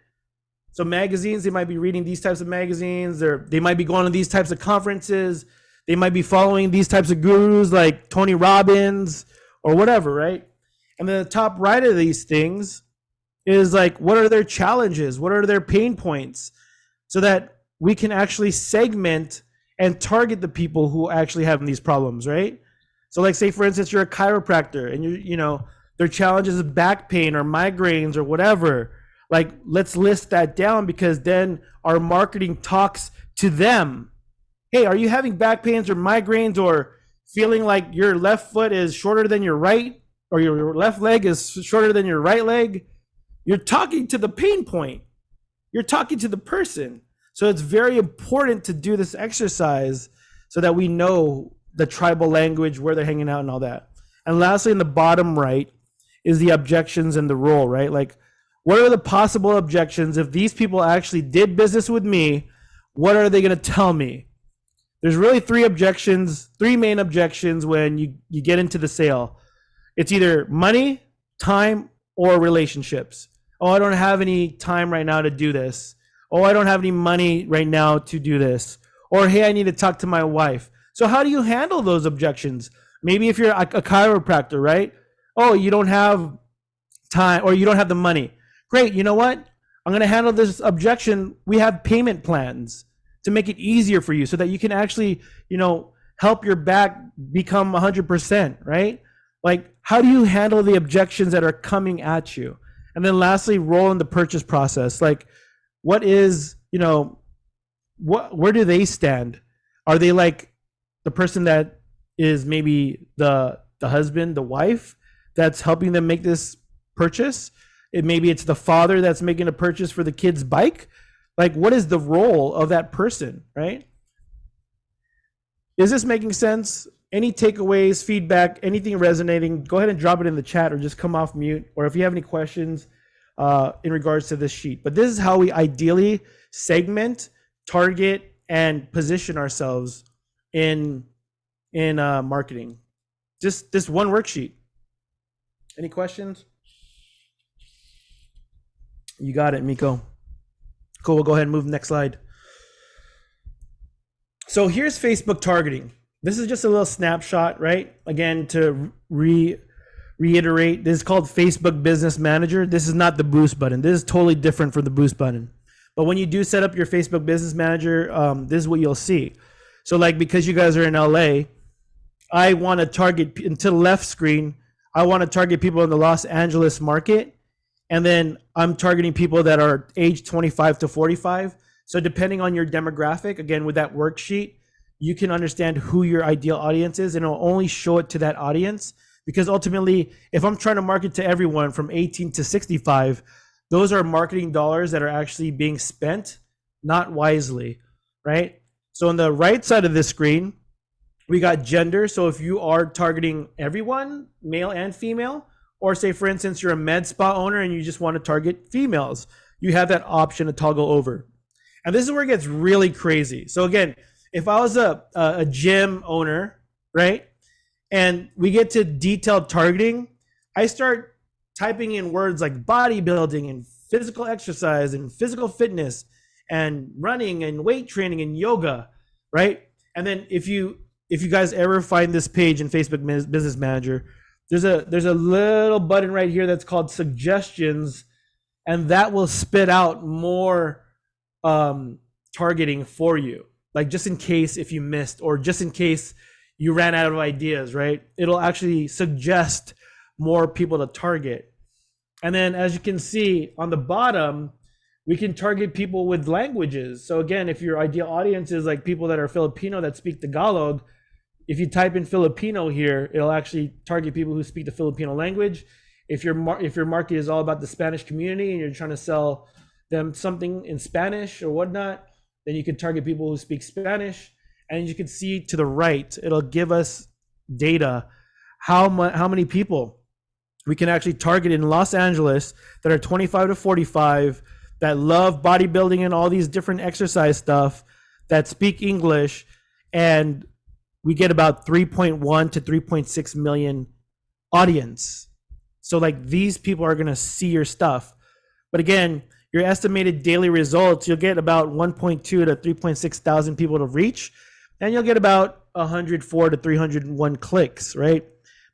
So magazines, they might be reading these types of magazines, or they might be going to these types of conferences. They might be following these types of gurus like Tony Robbins or whatever, right? And then the top right of these things is like, what are their challenges? What are their pain points? So that we can actually segment and target the people who actually have these problems, right? So like, say for instance, you're a chiropractor and you know, their challenges is back pain or migraines or whatever. Like, let's list that down, because then our marketing talks to them. Hey, are you having back pains or migraines, or feeling like your left foot is shorter than your right, or your left leg is shorter than your right leg? You're talking to the pain point. You're talking to the person. So it's very important to do this exercise so that we know the tribal language, where they're hanging out and all that. And lastly, in the bottom right is the objections and the role, right? Like, what are the possible objections? If these people actually did business with me, what are they going to tell me? There's really three main objections when you get into the sale. It's either money, time, or relationships. Oh, I don't have any time right now to do this. Oh, I don't have any money right now to do this. Or, hey, I need to talk to my wife. So how do you handle those objections? Maybe if you're a chiropractor, right? Oh, you don't have time, or you don't have the money. Great, you know what? I'm going to handle this objection. We have payment plans to make it easier for you so that you can actually, you know, help your back become 100%, right? Like, how do you handle the objections that are coming at you? And then lastly, role in the purchase process. Like, what is, you know, where do they stand? Are they like the person that is maybe the husband, the wife that's helping them make this purchase? Maybe it's the father that's making a purchase for the kid's bike. Like, what is the role of that person, right? Is this making sense? Any takeaways, feedback, anything resonating, go ahead and drop it in the chat, or just come off mute. Or if you have any questions in regards to this sheet. But this is how we ideally segment, target, and position ourselves in marketing. Just this one worksheet. Any questions? You got it, Miko. Cool, we'll go ahead and move to the next slide. So here's Facebook targeting. This is just a little snapshot, right? Again, to reiterate, this is called Facebook Business Manager. This is not the boost button. This is totally different from the boost button. But when you do set up your Facebook Business Manager, this is what you'll see. So like, because you guys are in LA, I want to target, into the left screen, I want to target people in the Los Angeles market. And then I'm targeting people that are age 25 to 45. So depending on your demographic, again, with that worksheet, you can understand who your ideal audience is, and it'll only show it to that audience. Because ultimately, if I'm trying to market to everyone from 18 to 65, those are marketing dollars that are actually being spent not wisely, right? So on the right side of this screen, we got gender. So if you are targeting everyone, male and female, or say, for instance, you're a med spa owner and you just want to target females, you have that option to toggle over. And this is where it gets really crazy. So again, if I was a gym owner, right, and we get to detailed targeting, I start typing in words like bodybuilding and physical exercise and physical fitness and running and weight training and yoga, right? And then if you guys ever find this page in Facebook Business Manager, there's a little button right here that's called suggestions, and that will spit out more targeting for you. Like, just in case if you missed, or just in case you ran out of ideas, right? It'll actually suggest more people to target. And then as you can see on the bottom, we can target people with languages. So again, if your ideal audience is like people that are Filipino that speak Tagalog, if you type in Filipino here, it'll actually target people who speak the Filipino language. If your market is all about the Spanish community and you're trying to sell them something in Spanish or whatnot, then you can target people who speak Spanish. And you can see to the right, it'll give us data, how many people we can actually target in Los Angeles that are 25 to 45, that love bodybuilding and all these different exercise stuff, that speak English, and we get about 3.1 to 3.6 million audience. So like, these people are gonna see your stuff. But again, your estimated daily results, you'll get about 1.2 to 3.6 thousand people to reach, and you'll get about 104 to 301 clicks, right?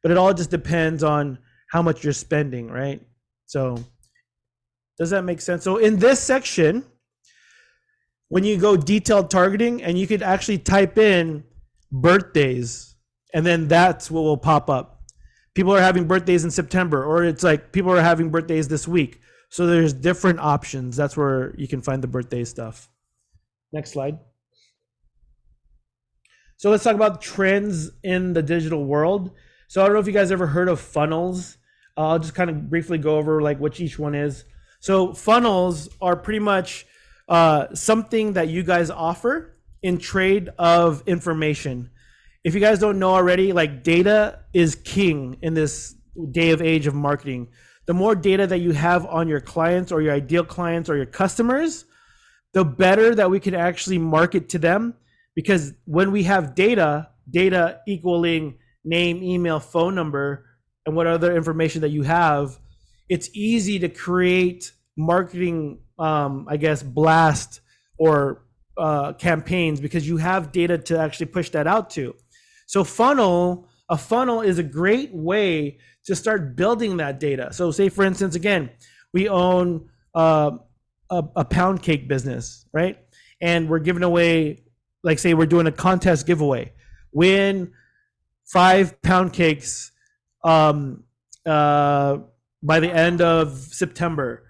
But it all just depends on how much you're spending, right? So does that make sense? So in this section, when you go detailed targeting, and you could actually type in birthdays, and then that's what will pop up. People are having birthdays in September, or it's like people are having birthdays this week. So there's different options. That's where you can find the birthday stuff. Next slide. So let's talk about trends in the digital world. So I don't know if you guys ever heard of funnels. I'll just kind of briefly go over like what each one is. So funnels are pretty much something that you guys offer in trade of information. If you guys don't know already, like, data is king in this day of age of marketing. The more data that you have on your clients or your ideal clients or your customers, the better that we can actually market to them. Because when we have data equaling name, email, phone number, and what other information that you have, it's easy to create marketing, blast or campaigns, because you have data to actually push that out to. So a funnel is a great way to start building that data. So say, for instance, again, we own a pound cake business, right? And we're giving away, like, say we're doing a contest giveaway. Win 5 pound cakes by the end of September.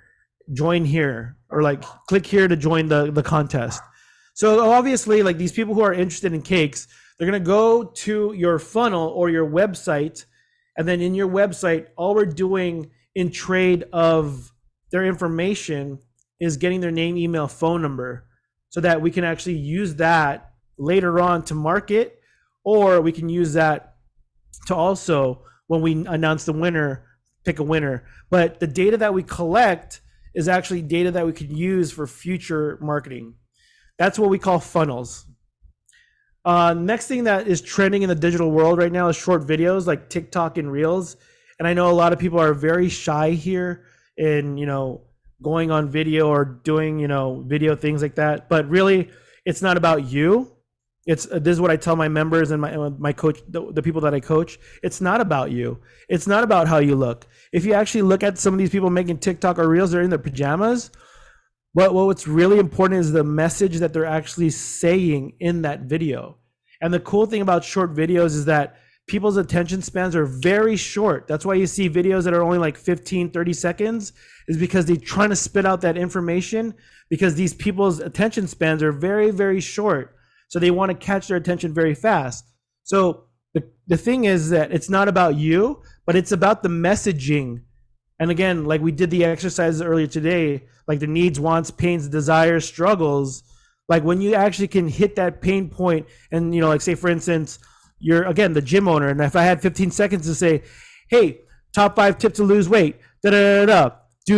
Join here, or like click here to join the contest. So obviously, like, these people who are interested in cakes, they're gonna go to your funnel or your website, and then in your website, all we're doing in trade of their information is getting their name, email, phone number, so that we can actually use that later on to market, or we can use that to also, when we announce the winner, pick a winner. But the data that we collect is actually data that we can use for future marketing. That's what we call funnels. Next thing that is trending in the digital world right now is short videos, like TikTok and Reels. And I know a lot of people are very shy here in, going on video or doing, video things like that. But really, it's not about you. It's this is what I tell my members and my coach, the people that I coach. It's not about you. It's not about how you look. If you actually look at some of these people making TikTok or reels, they're in their pajamas. But what's really important is the message that they're actually saying in that video. And the cool thing about short videos is that people's attention spans are very short. That's why you see videos that are only like 15, 30 seconds, is because they're trying to spit out that information, because these people's attention spans are very, very short. So they want to catch their attention very fast. So the thing is that it's not about you, but it's about the messaging. And again, like we did the exercises earlier today, like the needs, wants, pains, desires, struggles, like when you actually can hit that pain point and, like say for instance, you're again the gym owner, and if I had 15 seconds to say, hey, top 5 tips to lose weight, do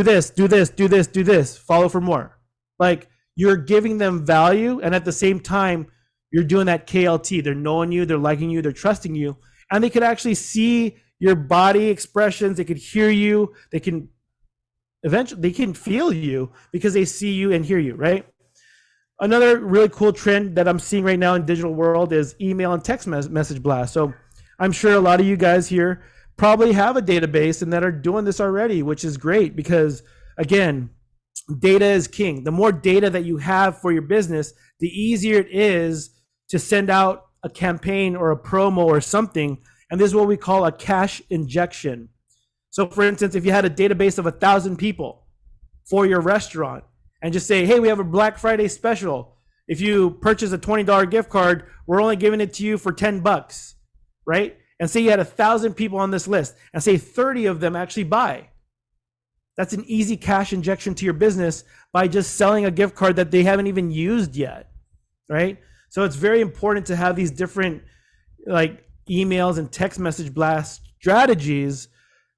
this, do this, do this, do this, follow for more. Like you're giving them value, and at the same time, you're doing that KLT. They're knowing you, they're liking you, they're trusting you, and they could actually see your body expressions. They could hear you. They can feel you because they see you and hear you, right? Another really cool trend that I'm seeing right now in digital world is email and text message blast. So I'm sure a lot of you guys here probably have a database and that are doing this already, which is great because again, data is king. The more data that you have for your business, the easier it is to send out a campaign or a promo or something. And this is what we call a cash injection. So for instance, if you had a database of 1,000 people for your restaurant and just say, hey, we have a Black Friday special. If you purchase a $20 gift card, we're only giving it to you for $10, right? And say you had 1,000 people on this list and say 30 of them actually buy. That's an easy cash injection to your business by just selling a gift card that they haven't even used yet, right? So it's very important to have these different like emails and text message blast strategies,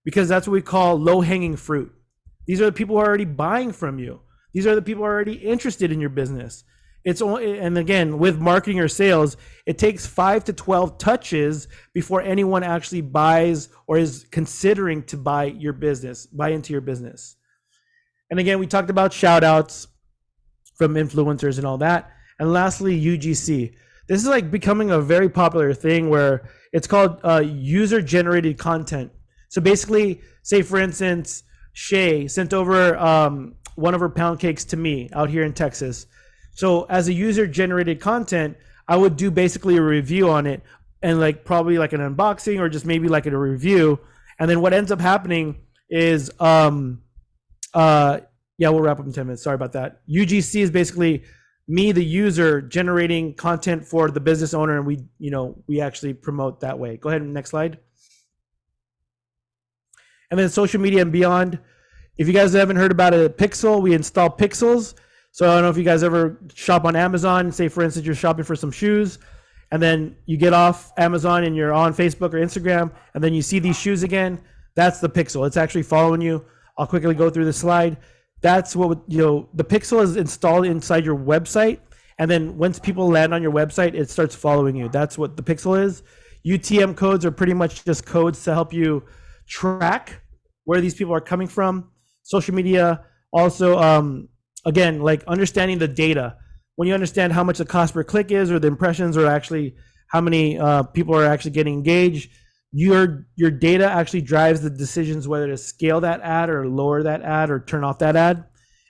because that's what we call low-hanging fruit. These are the people who are already buying from you. These are the people who are already interested in your business. It's only, and again, with marketing or sales, it takes 5 to 12 touches before anyone actually buys or is considering to buy into your business. And again, we talked about shout outs from influencers and all that. And lastly, UGC. This is like becoming a very popular thing where it's called user generated content. So basically, say for instance, Shay sent over one of her pound cakes to me out here in Texas. So as a user generated content, I would do basically a review on it and like probably like an unboxing or just maybe like a review. And then what ends up happening is, we'll wrap up in 10 minutes. Sorry about that. UGC is basically me, the user, generating content for the business owner, and we actually promote that way. Go ahead, next slide. And then social media and beyond. If you guys haven't heard about a Pixel, we install Pixels. So I don't know if you guys ever shop on Amazon. Say for instance, you're shopping for some shoes, and then you get off Amazon and you're on Facebook or Instagram, and then you see these shoes again. That's the Pixel. It's actually following you. I'll quickly go through the slide. That's what, the Pixel is installed inside your website. And then once people land on your website, it starts following you. That's what the Pixel is. UTM codes are pretty much just codes to help you track where these people are coming from. Social media also, again, like understanding the data. When you understand how much the cost per click is, or the impressions, or actually how many people are actually getting engaged, your data actually drives the decisions whether to scale that ad or lower that ad or turn off that ad.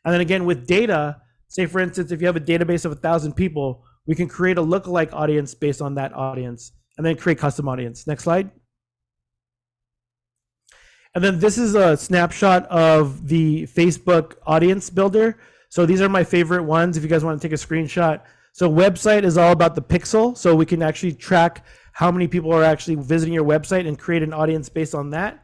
And then again, with data, say for instance, if you have a database of 1,000 people, we can create a lookalike audience based on that audience, and then create custom audience. Next slide. And then this is a snapshot of the Facebook audience builder. So these are my favorite ones if you guys want to take a screenshot. So website is all about the pixel. So we can actually track how many people are actually visiting your website and create an audience based on that.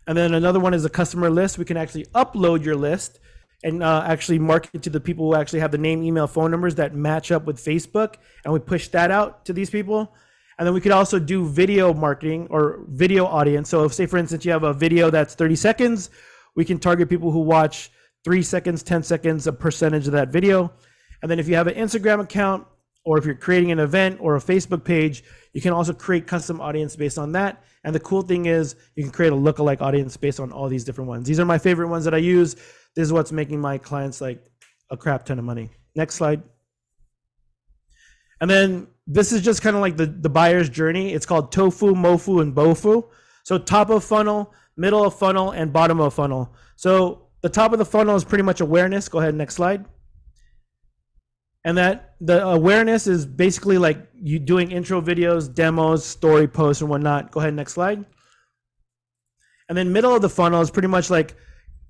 And then another one is a customer list. We can actually upload your list and actually market to the people who actually have the name, email, phone numbers that match up with Facebook. And we push that out to these people. And then we could also do video marketing or video audience. So if, say, for instance, you have a video that's 30 seconds, we can target people who watch 3 seconds, 10 seconds, a percentage of that video. And then if you have an Instagram account, or if you're creating an event or a Facebook page, you can also create custom audience based on that. And the cool thing is you can create a lookalike audience based on all these different ones. These are my favorite ones that I use. This is what's making my clients like a crap ton of money. Next slide. And then this is just kind of like the buyer's journey. It's called tofu, mofu, and bofu. So top of funnel, middle of funnel, and bottom of funnel. So the top of the funnel is pretty much awareness. Go ahead, next slide. And that the awareness is basically like you doing intro videos, demos, story posts, and whatnot. Go ahead, next slide. And then middle of the funnel is pretty much like,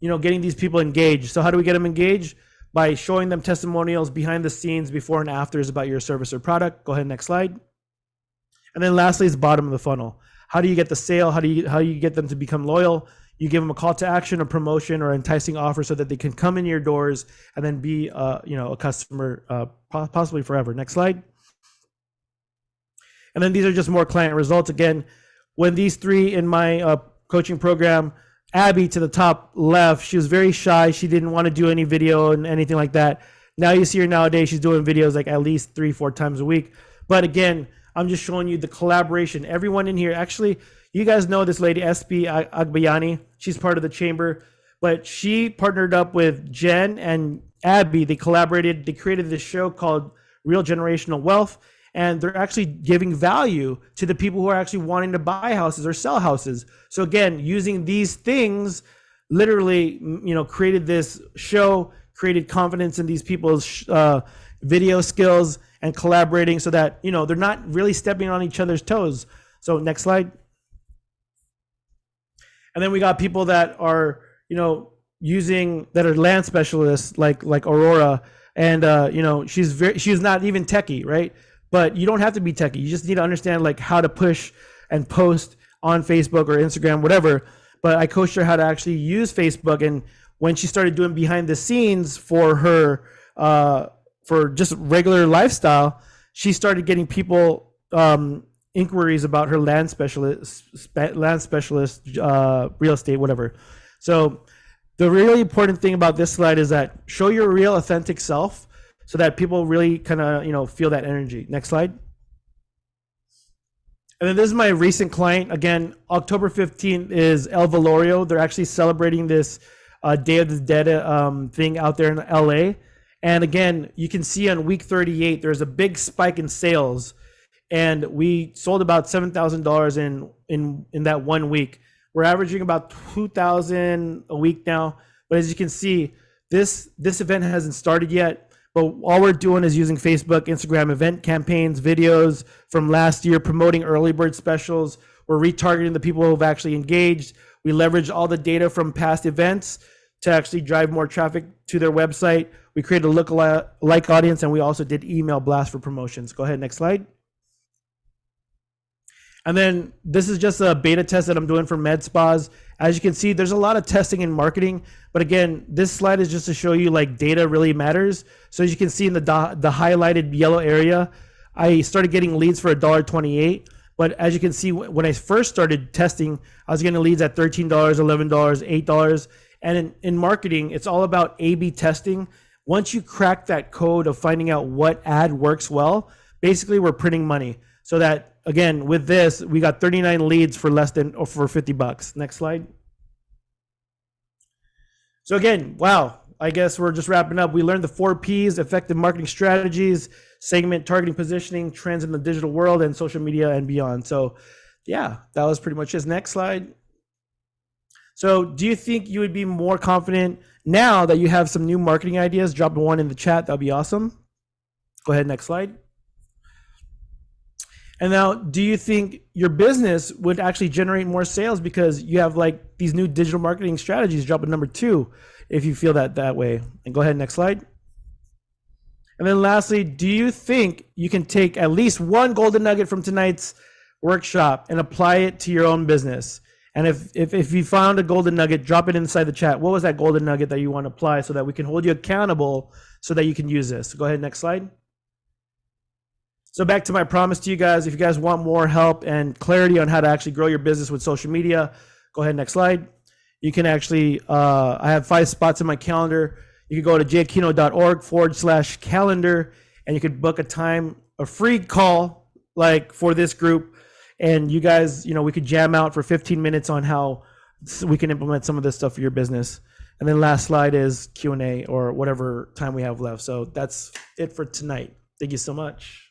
getting these people engaged. So how do we get them engaged? By showing them testimonials behind the scenes, before and afters about your service or product. Go ahead, next slide. And then lastly is bottom of the funnel. How do you get the sale? How do you get them to become loyal? You give them a call to action, a promotion, or enticing offer so that they can come in your doors and then be a customer possibly forever. Next slide. And then these are just more client results. Again, when these three in my coaching program, Abby to the top left, she was very shy. She didn't want to do any video and anything like that. Now you see her nowadays, she's doing videos like at least 3-4 times a week. But again, I'm just showing you the collaboration. Everyone in here, actually, you guys know this lady, SP Agbayani. She's part of the chamber, but she partnered up with Jen and Abby. They collaborated. They created this show called Real Generational Wealth, and they're actually giving value to the people who are actually wanting to buy houses or sell houses. So again, using these things, literally, created this show, created confidence in these people's video skills, and collaborating so that, they're not really stepping on each other's toes. So next slide. And then we got people that are, that are land specialists like Aurora, and she's not even techie, right? But you don't have to be techie. You just need to understand like how to push and post on Facebook or Instagram, whatever. But I coached her how to actually use Facebook, and when she started doing behind the scenes for her for just regular lifestyle, she started getting people inquiries about her land specialist, real estate, whatever. So the really important thing about this slide is that show your real authentic self so that people really kind of, feel that energy. Next slide. And then this is my recent client. Again, October 15th is El Velorio. They're actually celebrating this Day of the Dead thing out there in LA. And again, you can see on week 38, there's a big spike in sales. And we sold about $7,000 in that 1 week. We're averaging about $2,000 a week now. But as you can see, this event hasn't started yet. But all we're doing is using Facebook, Instagram event campaigns, videos from last year, promoting early bird specials. We're retargeting the people who have actually engaged. We leverage all the data from past events to actually drive more traffic to their website. We created a lookalike audience, and we also did email blast for promotions. Go ahead, next slide. And then this is just a beta test that I'm doing for med spas. As you can see, there's a lot of testing and marketing. But again, this slide is just to show you like data really matters. So as you can see in the highlighted yellow area, I started getting leads for $1.28. But as you can see, when I first started testing, I was getting leads at $13, $11, $8. And in marketing, it's all about A/B testing. Once you crack that code of finding out what ad works well, basically we're printing money. So that, again, with this, we got 39 leads for less than, or for $50. Next slide. So again, wow, I guess we're just wrapping up. We learned the 4 Ps: effective marketing strategies, segment, targeting, positioning, trends in the digital world, and social media and beyond. So yeah, that was pretty much it. Next slide. So do you think you would be more confident now that you have some new marketing ideas? Drop one in the chat. That'd be awesome. Go ahead, next slide. And now, do you think your business would actually generate more sales because you have like these new digital marketing strategies? Drop a number 2 if you feel that way. And go ahead, next slide. And then lastly, do you think you can take at least one golden nugget from tonight's workshop and apply it to your own business? And if you found a golden nugget, drop it inside the chat. What was that golden nugget that you want to apply so that we can hold you accountable so that you can use this? So go ahead, next slide. So back to my promise to you guys, if you guys want more help and clarity on how to actually grow your business with social media, go ahead, next slide. You can actually, I have 5 spots in my calendar. You can go to jaquino.org/calendar, and you could book a time, a free call like for this group. And you guys, we could jam out for 15 minutes on how we can implement some of this stuff for your business. And then last slide is Q&A or whatever time we have left. So that's it for tonight. Thank you so much.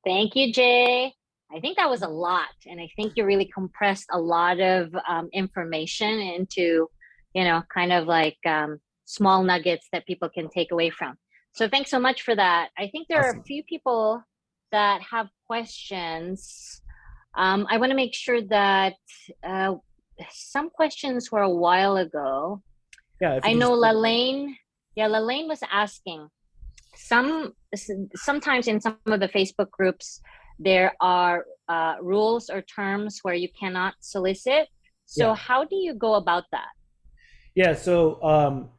Thank you, Jay. I think that was a lot, and I think you really compressed a lot of information into, kind of like small nuggets that people can take away from. So thanks so much for that. I think there are a Awesome. few people that have questions. I want to make sure that uh, some questions were a while ago. Yeah, if you I can know just Lalaine. Yeah, Lalaine was asking. Sometimes in some of the Facebook groups, there are rules or terms where you cannot solicit. So yeah. how do you go about that? Yeah, so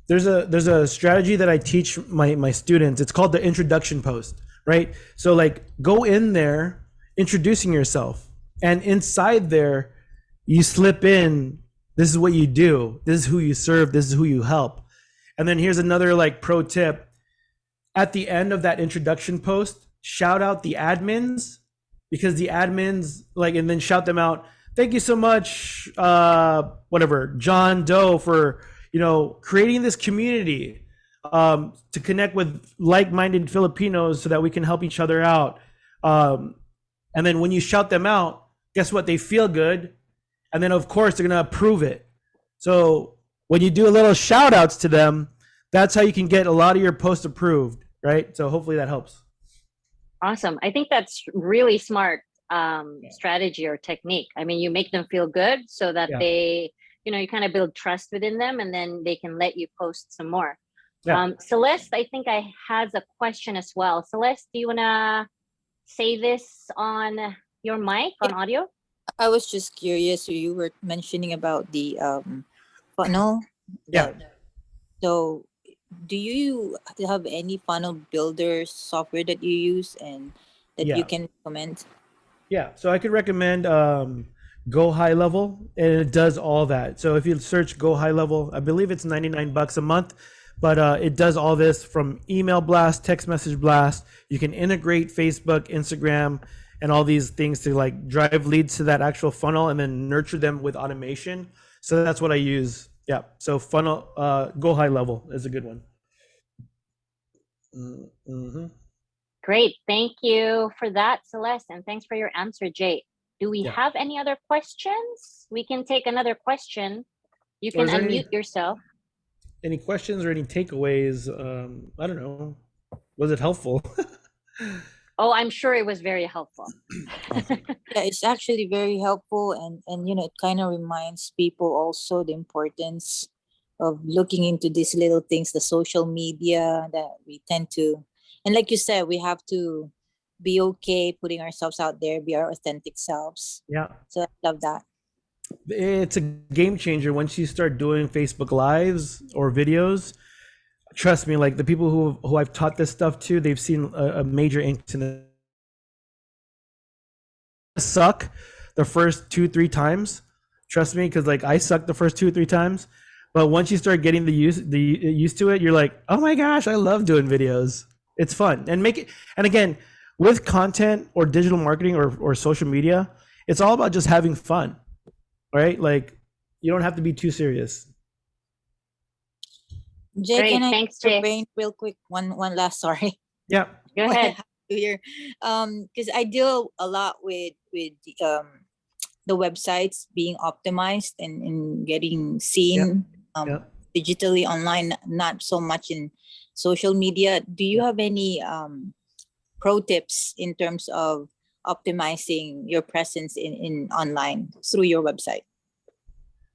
there's a strategy that I teach my students. It's called the introduction post, right? So like go in there introducing yourself, and inside there you slip in, this is what you do, this is who you serve, this is who you help. And then here's another like pro tip. At the end of that introduction post, shout out the admins, because the admins like, and then shout them out. Thank you so much, whatever, John Doe, for creating this community to connect with like-minded Filipinos so that we can help each other out. And then when you shout them out, guess what? They feel good, and then of course they're gonna approve it. So when you do a little shout outs to them, that's how you can get a lot of your posts approved, right? So hopefully that helps. Awesome. I think that's really smart strategy or technique. I mean, you make them feel good so that Yeah. they, you kind of build trust within them, and then they can let you post some more. Yeah. Celeste, I think I has a question as well. Celeste, do you want to say this on your mic, on audio? I was just curious. You were mentioning about the funnel. Yeah. So, do you have any funnel builder software that you use and that Yeah. you can recommend? Yeah, so I could recommend Go High Level, and it does all that. So if you search Go High Level, I believe it's $99 a month, but it does all this from email blast, text message blast. You can integrate Facebook, Instagram, and all these things to like drive leads to that actual funnel and then nurture them with automation. So that's what I use. Yeah, so funnel, Go High Level is a good one. Mm-hmm. Great. Thank you for that, Celeste. And thanks for your answer, Jay. Do we Yeah. have any other questions? We can take another question. You Or can is there any- unmute yourself. Any questions or any takeaways? I don't know. Was it helpful? Oh, I'm sure it was very helpful. Awesome. Yeah, it's actually very helpful, and it kind of reminds people also the importance of looking into these little things, the social media that we tend to, and like you said, we have to be okay putting ourselves out there, be our authentic selves. Yeah. So I love that. It's a game changer once you start doing Facebook Lives or videos. Trust me, like the people who I've taught this stuff to, they've seen a major increase in it. Suck the first 2-3 times. Trust me, because like I sucked the first 2-3 times, but once you start getting the used to it, you're like, oh my gosh, I love doing videos. It's fun and make it. And again, with content or digital marketing or social media, it's all about just having fun, right? Like you don't have to be too serious. Jay, Great, can I thanks, pick your Jay. brain real quick? One last, sorry. Yeah. Go What I ahead. have to hear, because I deal a lot with the websites being optimized and getting seen Yeah. digitally online, not so much in social media. Do you have any pro tips in terms of optimizing your presence in online through your website?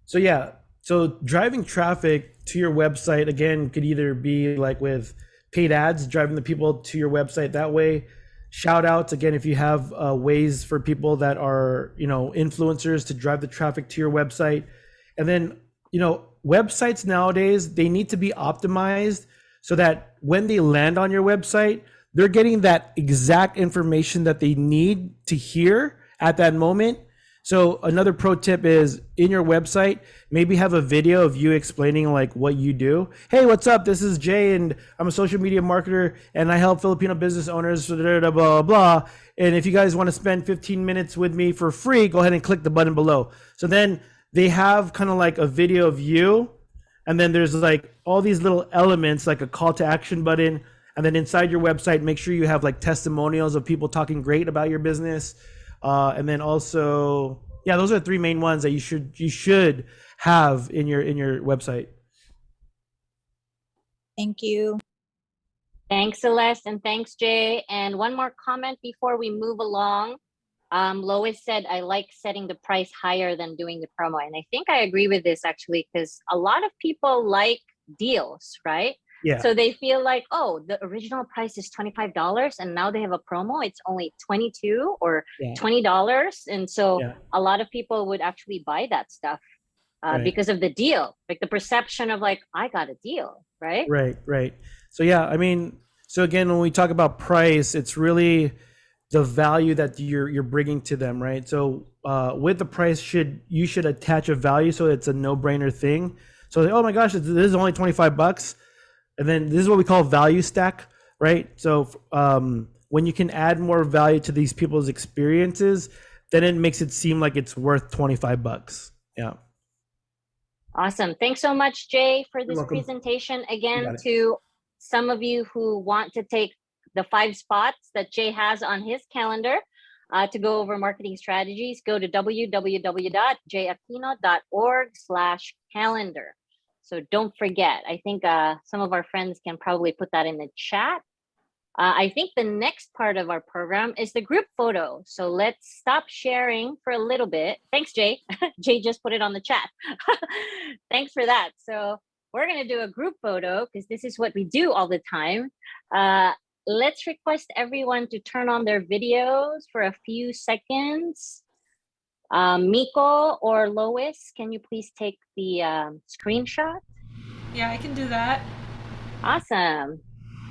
So yeah, so driving traffic to your website again could either be like with paid ads, driving the people to your website that way. Shout outs again if you have ways for people that are influencers to drive the traffic to your website. And then websites nowadays, they need to be optimized so that when they land on your website, they're getting that exact information that they need to hear at that moment. So another pro tip is in your website, maybe have a video of you explaining like what you do. Hey, what's up? This is Jay and I'm a social media marketer and I help Filipino business owners, blah, blah, blah, blah. And if you guys want to spend 15 minutes with me for free, go ahead and click the button below. So then they have kind of like a video of you, and then there's like all these little elements like a call to action button, And then inside your website, make sure you have like testimonials of people talking great about your business. And then also, yeah, those are the three main ones that you should have in your website. Thank you. Thanks, Celeste, and thanks, Jay. And one more comment before we move along. Lois said, I like setting the price higher than doing the promo. And I think I agree with this actually, because a lot of people like deals, right? Yeah. So they feel like, oh, the original price is $25 and now they have a promo. It's only $22 or $20. And so a lot of people would actually buy that stuff because of the deal, like the perception of like, I got a deal, right? Right. So yeah, I mean, so again, when we talk about price, it's really the value that you're bringing to them, right? So with the price, you should attach a value so it's a no-brainer thing. So like, oh my gosh, this is only $25, and then this is what we call value stack, right? So when you can add more value to these people's experiences, then it makes it seem like it's worth $25. Yeah. Awesome. Thanks so much, Jay, for this welcome. presentation. Again, to some of you who want to take the 5 spots that Jay has on his calendar to go over marketing strategies, go to www.jayaquino.org/calendar. So don't forget. I think some of our friends can probably put that in the chat. I think the next part of our program is the group photo. So let's stop sharing for a little bit. Thanks, Jay. Jay just put it on the chat. Thanks for that. So we're going to do a group photo because this is what we do all the time. Let's request everyone to turn on their videos for a few seconds. Miko or Lois, can you please take the screenshot? Yeah, I can do that. Awesome.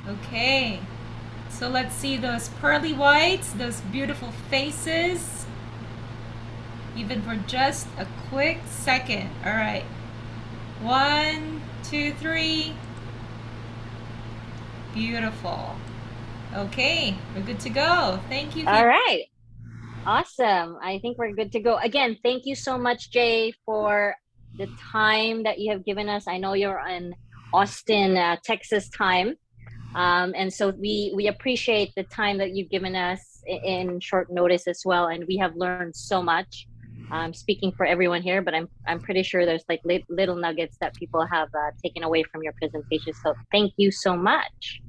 Okay. So let's see those pearly whites, those beautiful faces, even for just a quick second. All right. 1, 2, 3. Beautiful. Okay, we're good to go. Thank you. All right. Awesome. I think we're good to go. Again, thank you so much, Jay, for the time that you have given us. I know you're in Austin, Texas time. And so we appreciate the time that you've given us in short notice as well. And we have learned so much. Speaking for everyone here, but I'm pretty sure there's like little nuggets that people have taken away from your presentation. So thank you so much.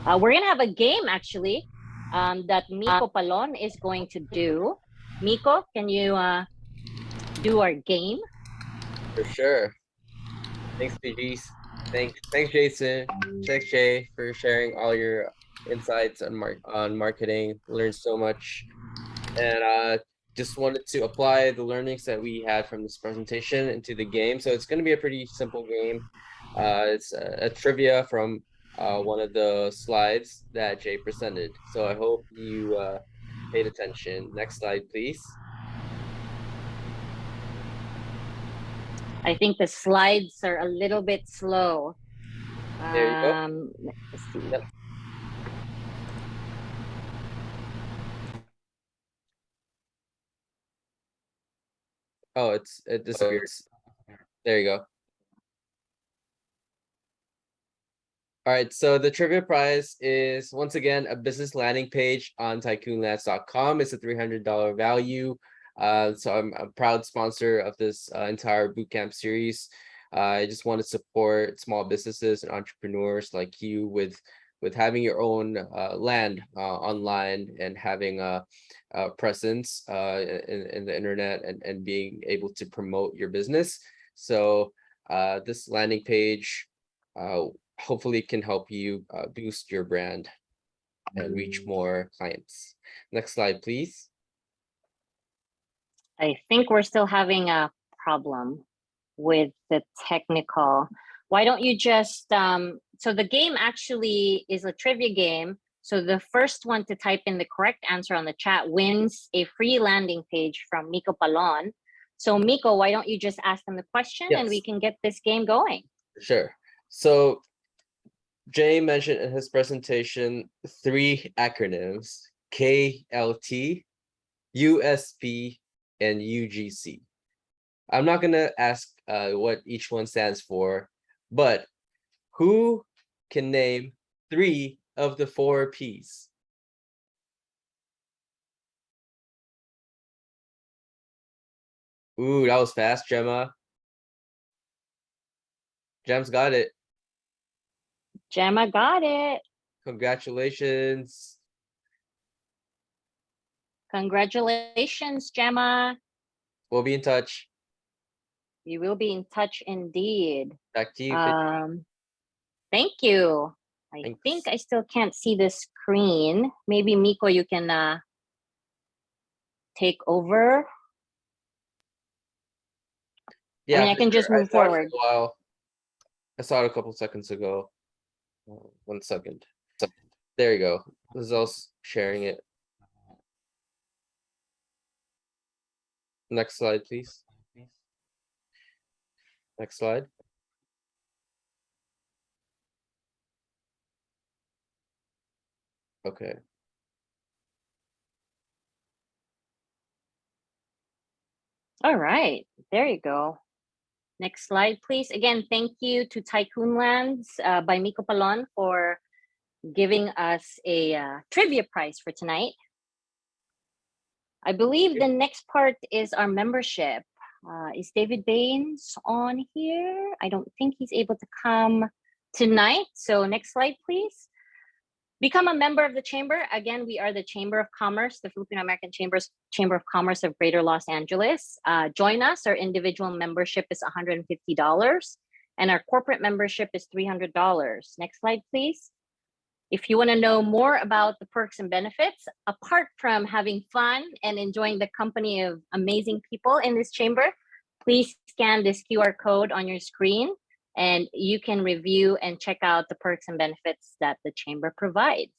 We're gonna have a game actually that Miko Palon is going to do. Miko, can you do our game? For sure. Thanks, PGs. Thanks, Jason. Thanks, Jay, for sharing all your insights on marketing. Learned so much, and just wanted to apply the learnings that we had from this presentation into the game. So it's going to be a pretty simple game. It's a trivia from one of the slides that Jay presented. So I hope you paid attention. Next slide, please. I think the slides are a little bit slow. There you go. Let's see. Yep. Oh, it disappeared. There you go. All right, so the trivia prize is once again a business landing page on tycoonlands.com. It's a $300 value. So I'm a proud sponsor of this entire bootcamp series. I just want to support small businesses and entrepreneurs like you with having your own land online and having a presence in the internet and being able to promote your business. So this landing page hopefully can help you boost your brand and reach more clients. Next slide, please. I think we're still having a problem with the technical. Why don't you just, so the game actually is a trivia game. So the first one to type in the correct answer on the chat wins a free landing page from Miko Palon. So Miko, why don't you just ask them the question and we can get this game going? Sure. So Jay mentioned in his presentation 3 acronyms: KLT, USP, and UGC. I'm not going to ask what each one stands for, but who can name 3 of the 4 Ps? Ooh, that was fast, Gemma. Gem's got it. Gemma got it. Congratulations. Congratulations, Gemma. We'll be in touch. We will be in touch indeed. Back to you. Fitch. Thank you. I Thanks. think I still can't see the screen. Maybe Miko, you can take over. Yeah, I mean, I can just move saw it for forward. a while. I saw it a couple seconds ago. 1 second. There you go. This is us sharing it. Next slide, please. Next slide. Okay. All right, there you go. Next slide, please. Again, thank you to Tycoon Lands by Miko Palon for giving us a trivia prize for tonight. I believe the next part is our membership. Is David Baines on here? I don't think he's able to come tonight. So next slide, please. Become a member of the Chamber. Again, we are the Chamber of Commerce, the Filipino American Chamber of Commerce of Greater Los Angeles. Join us. Our individual membership is $150 and our corporate membership is $300. Next slide, please. If you want to know more about the perks and benefits, apart from having fun and enjoying the company of amazing people in this chamber, please scan this QR code on your screen and you can review and check out the perks and benefits that the chamber provides.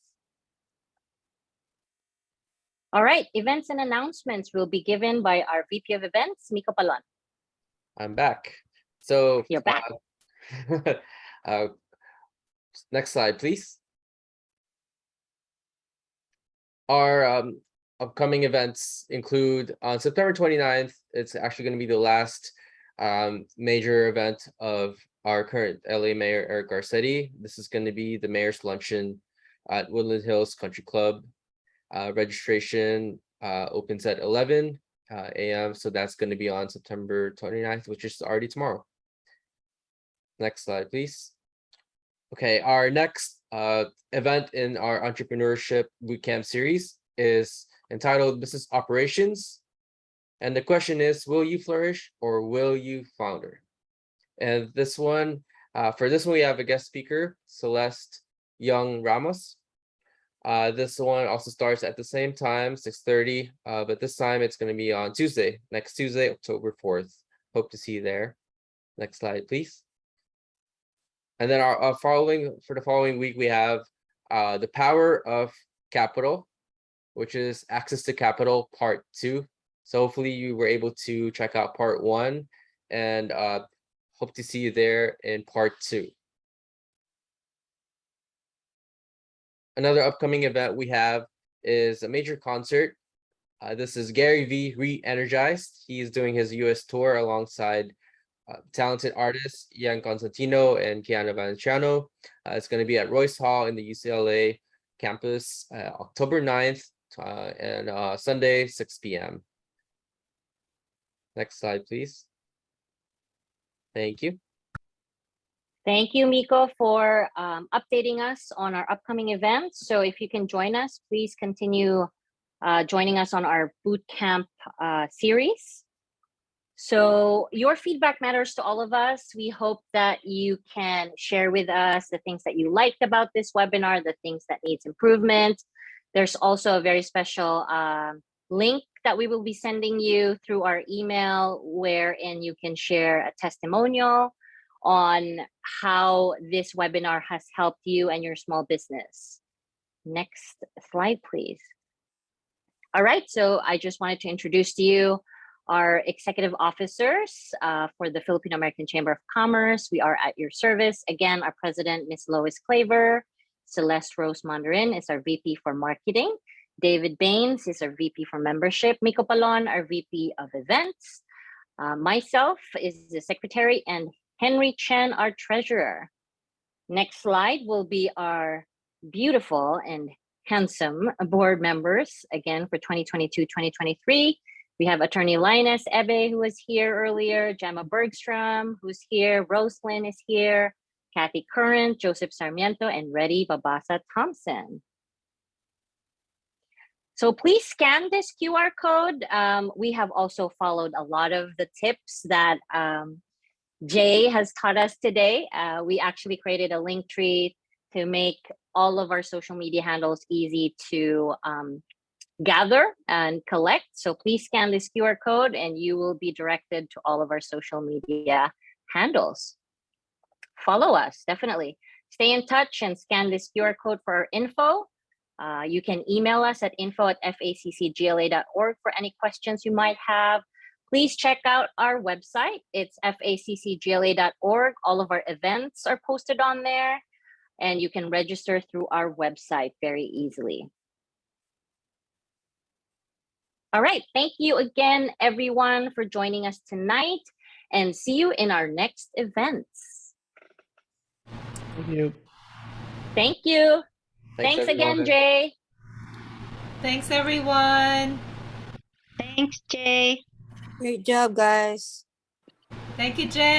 All right, events and announcements will be given by our VP of Events, Miko Palon. I'm back. So You're back. Next slide, please. Our upcoming events include on September 29th, it's actually going to be the last major event of our current LA Mayor, Eric Garcetti. This is going to be the Mayor's Luncheon at Woodland Hills Country Club. Registration opens at 11 a.m. So that's going to be on September 29th, which is already tomorrow. Next slide, please. Okay, our next event in our entrepreneurship bootcamp series is entitled Business Operations. And the question is, will you flourish or will you flounder? And this one, for this one, we have a guest speaker, Celeste Young Ramos. This one also starts at the same time, 6:30, but this time it's going to be on Tuesday, next Tuesday, October 4th. Hope to see you there. Next slide, please. And then our for the following week, we have the Power of Capital, which is Access to Capital Part 2. So hopefully you were able to check out Part 1 and hope to see you there in Part 2. Another upcoming event we have is a major concert. This is Gary V Re-Energized. He is doing his US tour alongside talented artists Ian Constantino and Kiana Valenciano. It's going to be at Royce Hall in the UCLA campus October 9th and Sunday, 6 p.m. Next slide, please. Thank you. Thank you, Miko, for updating us on our upcoming events. So if you can join us, please continue joining us on our bootcamp series. So your feedback matters to all of us. We hope that you can share with us the things that you liked about this webinar, the things that needs improvement. There's also a very special link that we will be sending you through our email, wherein you can share a testimonial on how this webinar has helped you and your small business. Next slide, please. All right, so I just wanted to introduce to you our executive officers for the Filipino American Chamber of Commerce. We are at your service. Again, our president, Ms. Lois Claver. Celeste Rose Mandarin is our VP for Marketing. David Baines is our VP for Membership. Miko Palon, our VP of Events. Myself is the secretary, and Henry Chen, our treasurer. Next slide will be our beautiful and handsome board members again for 2022-2023. We have Attorney Linus Ebe, who was here earlier, Gemma Bergstrom, who's here, Roselyn is here, Kathy Curran, Joseph Sarmiento, and Reddy Babasa Thompson. So please scan this QR code. We have also followed a lot of the tips that Jay has taught us today. We actually created a link tree to make all of our social media handles easy to gather and collect. So please scan this QR code and you will be directed to all of our social media handles. Follow us, definitely. Stay in touch and scan this QR code for our info. You can email us at info@faccgla.org for any questions you might have. Please check out our website. It's faccgla.org. All of our events are posted on there, and you can register through our website very easily. All right, thank you again, everyone, for joining us tonight, and see you in our next events. Thank you. Thank you. Thanks again, everyone. Jay. Thanks, everyone. Thanks, Jay. Great job, guys. Thank you, Jay.